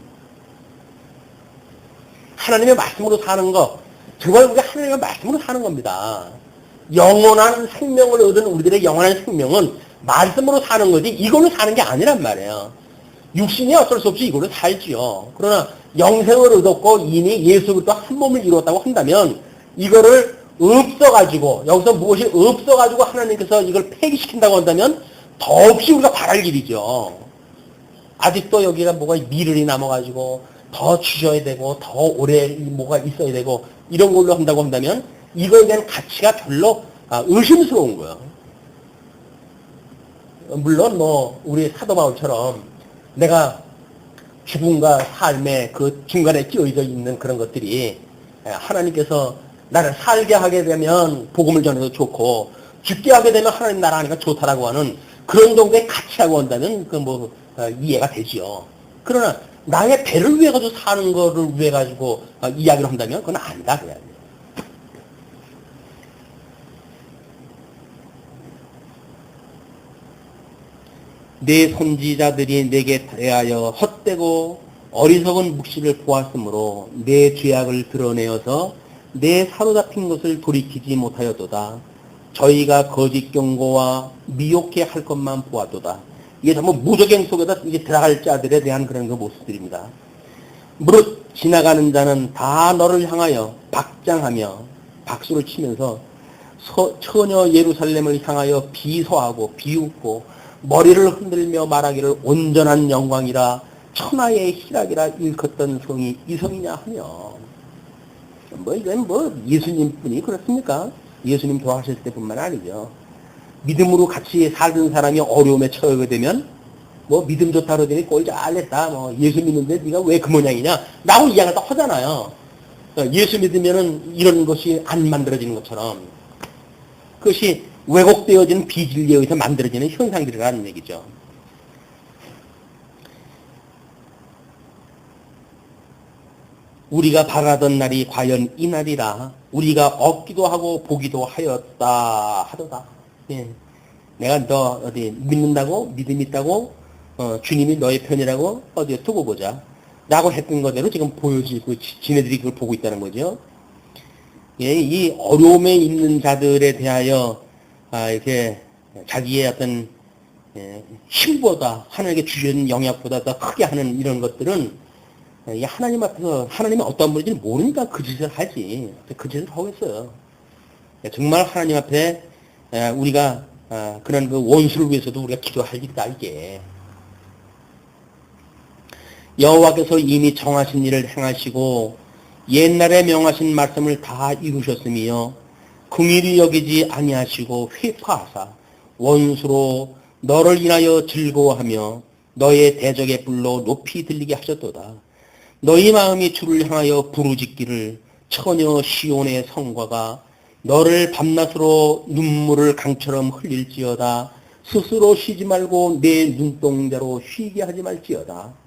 하나님의 말씀으로 사는 거, 정말 우리가 하나님의 말씀으로 사는 겁니다. 영원한 생명을 얻은 우리들의 영원한 생명은 말씀으로 사는 거지 이걸로 사는 게 아니란 말이에요. 육신이 어쩔 수 없이 이걸로 살지요. 그러나 영생을 얻었고 이미 예수 그리스도 한 몸을 이루었다고 한다면 이거를 없어가지고, 여기서 무엇이 없어가지고 하나님께서 이걸 폐기시킨다고 한다면 더없이 우리가 바랄 일이죠. 아직도 여기가 뭐가 미련이 남아가지고 더 주셔야 되고 더 오래 뭐가 있어야 되고 이런 걸로 한다고 한다면 이거에 대한 가치가 별로 의심스러운 거예요. 물론 우리 사도 바울처럼 내가 죽음과 삶의 그 중간에 끼어져 있는 그런 것들이 하나님께서 나를 살게 하게 되면 복음을 전해도 좋고 죽게 하게 되면 하나님 나라 하니까 좋다라고 하는 그런 정도의 가치라고 한다면 이해가 되지요. 그러나 나의 배를 위해 가지고 사는 거를 위해 가지고 이야기를 한다면 그건 아니다 그래야 돼요. 내 선지자들이 내게 대하여 헛되고 어리석은 묵시를 보았으므로 내 죄악을 드러내어서 내 사로잡힌 것을 돌이키지 못하였도다. 저희가 거짓 경고와 미혹해 할 것만 보았도다. 이게 전부 무적행 속에다 이제 들어갈 자들에 대한 그런 그 모습들입니다. 무릇 지나가는 자는 다 너를 향하여 박장하며 박수를 치면서 처녀 예루살렘을 향하여 비소하고 비웃고 머리를 흔들며 말하기를 온전한 영광이라 천하의 희락이라 일컫던 성이 이 성이냐 하며, 이건 예수님뿐이 그렇습니까? 예수님 도와하실 때뿐만 아니죠. 믿음으로 같이 살던 사람이 어려움에 처하게 되면 믿음 좋다 그러더니 꼴 잘냈다, 예수 믿는데 네가 왜 그 모양이냐 라고 이야기를 다 하잖아요. 예수 믿으면은 이런 것이 안 만들어지는 것처럼 그것이 왜곡되어진 비진리에 의해서 만들어지는 현상들이라는 얘기죠. 우리가 바라던 날이 과연 이 날이라 우리가 얻기도 하고 보기도 하였다 하도다. 예. 내가 너 어디 믿는다고, 믿음 있다고, 주님이 너의 편이라고 어디에 두고 보자 라고 했던 거대로 지금 보여지고 지네들이 그걸 보고 있다는 거죠. 예, 이 어려움에 있는 자들에 대하여 이렇게 자기의 어떤 힘보다 하나님께 주시는 영향보다 더 크게 하는 이런 것들은 하나님 앞에서 하나님이 어떤 분인지 모르니까 그 짓을 하지. 그 짓을 하겠어요. 정말 하나님 앞에 우리가 그런 그 원수를 위해서도 우리가 기도할 일이다 이게. 여호와께서 이미 정하신 일을 행하시고 옛날에 명하신 말씀을 다 이루셨으며 긍휼히 여기지 아니하시고 회파하사 원수로 너를 인하여 즐거워하며 너의 대적의 불로 높이 들리게 하셨도다. 너희 마음이 주를 향하여 부르짖기를 처녀 시온의 성과가 너를 밤낮으로 눈물을 강처럼 흘릴지어다. 스스로 쉬지 말고 내 눈동자로 쉬게 하지 말지어다.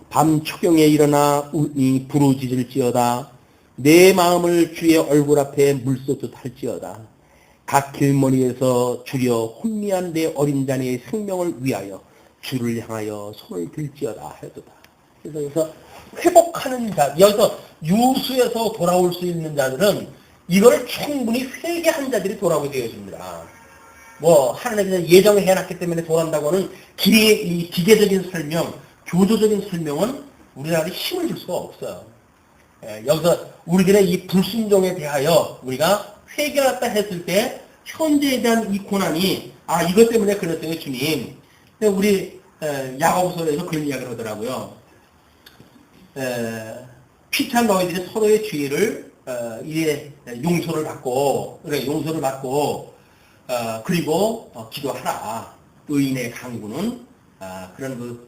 밤 초경에 일어나 부르짖을지어다. 내 마음을 주의 얼굴 앞에 물쏟듯 할지어다. 각 길머리에서 주려 혼미한 내 어린 자네의 생명을 위하여 주를 향하여 손을 들지어다 하였도다. 그래서 회복하는 자, 여기서 유수에서 돌아올 수 있는 자들은 이걸 충분히 회개한 자들이 돌아오게 되어집니다. 하나님께서 예정을 해놨기 때문에 돌아온다고 하는 이 기계적인 설명, 교조적인 설명은 우리나라에 힘을 줄 수가 없어요. 여기서 우리들의 이 불순종에 대하여 우리가 회개했다 했을 때 현재에 대한 이 고난이 이것 때문에 그랬어요 주님. 우리 야고보서에서 그런 이야기를 하더라고요. 피차 너희들이 서로의 죄를 이제 용서를 받고 그리고 기도하라. 의인의 강구는 그런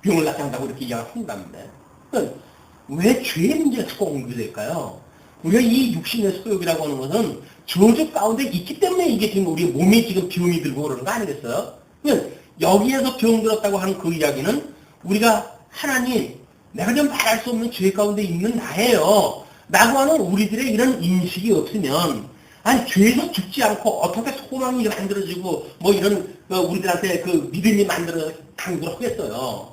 병을 낫게 이렇게 이야기를 한답니다. 왜 죄의 문제가 자꾸 공개될까요? 우리가 이 육신의 소욕이라고 하는 것은 저주 가운데 있기 때문에 이게 지금 우리 몸이 지금 병이 들고 그러는 거 아니겠어요? 여기에서 병 들었다고 하는 그 이야기는 우리가 하나님, 내가 좀 말할 수 없는 죄 가운데 있는 나예요. 라고 하는 우리들의 이런 인식이 없으면, 죄에서 죽지 않고 어떻게 소망이 만들어지고, 이런, 우리들한테 그 믿음이 강구를 하겠어요.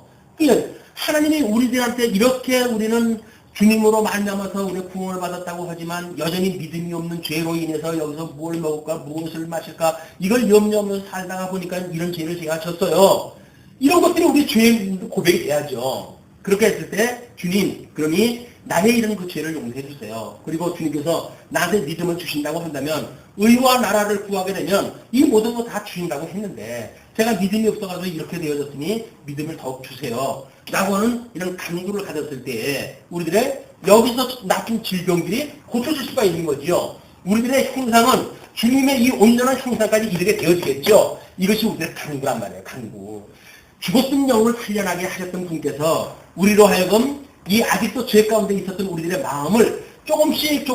하나님이 우리들한테 이렇게 우리는 주님으로 말미암아서 우리 구원을 받았다고 하지만 여전히 믿음이 없는 죄로 인해서 여기서 뭘 먹을까, 무엇을 마실까, 이걸 염려하면서 살다가 보니까 이런 죄를 제가 졌어요. 이런 것들이 우리 죄의 고백이 돼야죠. 그렇게 했을 때 주님, 그러니 나의 이런 그 죄를 용서해 주세요. 그리고 주님께서 나한테 믿음을 주신다고 한다면 의와 나라를 구하게 되면 이 모든 거 다 주신다고 했는데 제가 믿음이 없어가지고 이렇게 되어졌으니 믿음을 더욱 주세요. 라고 하는 이런 간구를 가졌을 때 우리들의 여기서 나쁜 질병들이 고쳐질 수가 있는 거지요. 우리들의 형상은 주님의 이 온전한 형상까지 이르게 되어지겠죠. 이것이 우리들의 간구란 말이에요. 간구. 죽었던 영을 살려나게 하셨던 분께서 우리로 하여금 이 아직도 죄 가운데 있었던 우리들의 마음을 조금씩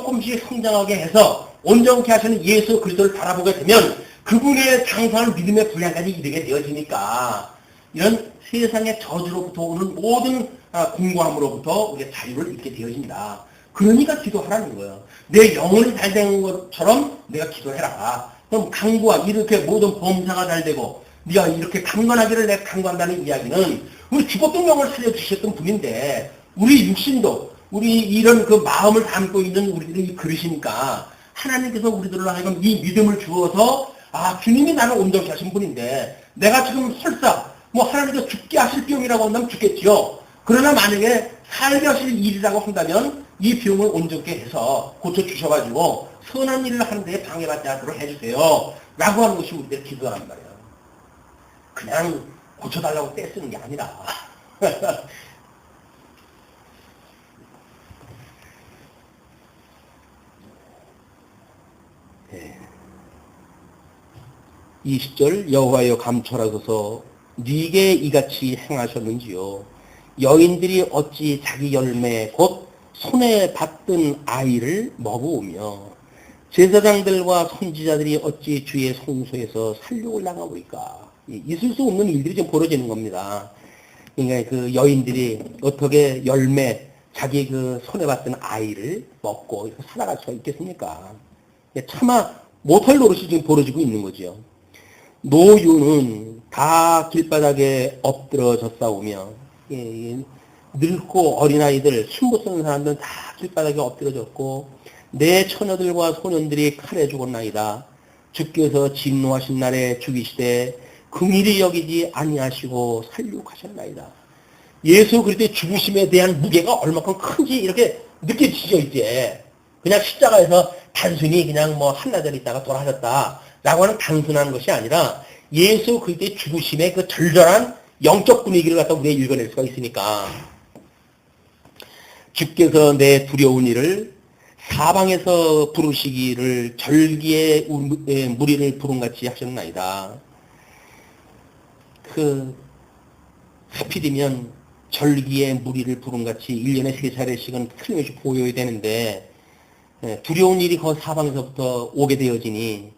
성장하게 해서 온전케 하시는 예수 그리스도를 바라보게 되면 그분의 장성한 믿음의 분량까지 이르게 되어지니까 이런 세상의 저주로부터 오는 모든 공고함으로부터 우리가 자유를 얻게 되어집니다. 그러니까 기도하라는 거예요. 내 영혼이 잘 되는 것처럼 내가 기도해라. 그럼 강구와 이렇게 모든 범사가 잘 되고 네가 이렇게 강건하기를 내가 강구한다는 이야기는 우리 죽었던 영을 살려주셨던 분인데 우리 육신도 우리 이런 그 마음을 담고 있는 우리들의 이 그릇이니까 하나님께서 우리들을 하여금 이 믿음을 주어서 주님이 나를 온전케 하신 분인데 내가 지금 설사 뭐 하나님께서 죽게 하실 병이라고 한다면 죽겠지요. 그러나 만약에 살게 하실 일이라고 한다면 이 병을 온전케 해서 고쳐주셔가지고 선한 일을 하는 데 방해받지 않도록 해주세요. 라고 하는 것이 우리들 기도란 말이에요. 그냥 고쳐달라고 떼쓰는 게 아니라. 네. 20절 여호와여 감찰하소서 네게 이같이 행하셨는지요. 여인들이 어찌 자기 열매 곧 손에 받든 아이를 먹어오며 제사장들과 선지자들이 어찌 주의 성소에서 살육을 나가보니까. 있을 수 없는 일들이 지금 벌어지는 겁니다. 그러니까 그 여인들이 어떻게 열매 자기 그 손에 받든 아이를 먹고 살아갈 수가 있겠습니까? 차마 못할 노릇이 지금 벌어지고 있는 거죠. 노유는 다 길바닥에 엎드러졌사오며 늙고 어린아이들 숨못 쓰는 사람들은 다 길바닥에 엎드러졌고 내 처녀들과 소년들이 칼에 죽었나이다. 주께서 진노하신 날에 죽이시되 긍휼히 여기지 아니하시고 살육하셨나이다. 예수 그리스도의 죽으심에 대한 무게가 얼마큼 큰지 이렇게 느껴지죠. 이제 그냥 십자가에서 단순히 그냥 뭐 한나절 있다가 돌아가셨다라고 하는 단순한 것이 아니라 예수 그리스도의 죽으심의 그 절절한 영적 분위기를 갖다 우리가 읽어낼 수가 있으니까. 주께서 내 두려운 일을 사방에서 부르시기를 절기의 무리를 부름같이 하셨나이다. 하필이면 절기의 무리를 부름같이 1년에 3차례씩은 틀림없이 보여야 되는데 두려운 일이 그 사방에서부터 오게 되어지니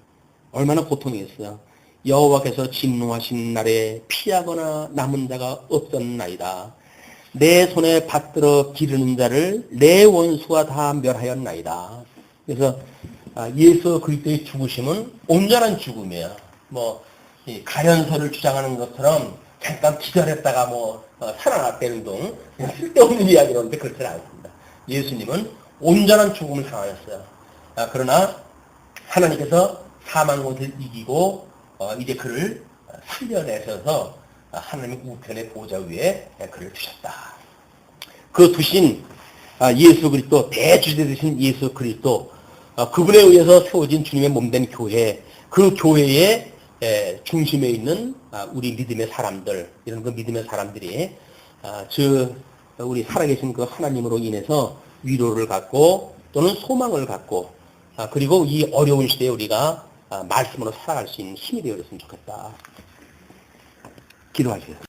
얼마나 고통이겠어요. 여호와께서 진노하신 날에 피하거나 남은 자가 없었나이다. 내 손에 받들어 기르는 자를 내 원수가 다 멸하였나이다. 그래서 예수 그리스도의 죽으심은 온전한 죽음이에요. 가련서를 주장하는 것처럼 잠깐 기다렸다가 살아났다는 등 쓸데없는 이야기를 하는데 그렇지 않습니다. 예수님은 온전한 죽음을 당하셨어요. 그러나 하나님께서 사망 것을 이기고 이제 그를 살려내셔서 하나님 우편의 보좌 위에 그를 두셨다. 그 두신 예수 그리스도, 대주제 되신 예수 그리스도, 그분에 의해서 세워진 주님의 몸된 교회, 그 교회의 중심에 있는 우리 믿음의 사람들, 이런 그 믿음의 사람들이 우리 살아계신 그 하나님으로 인해서 위로를 갖고 또는 소망을 갖고 그리고 이 어려운 시대에 우리가 말씀으로 살아갈 수 있는 힘이 되어졌으면 좋겠다. 기도하세요.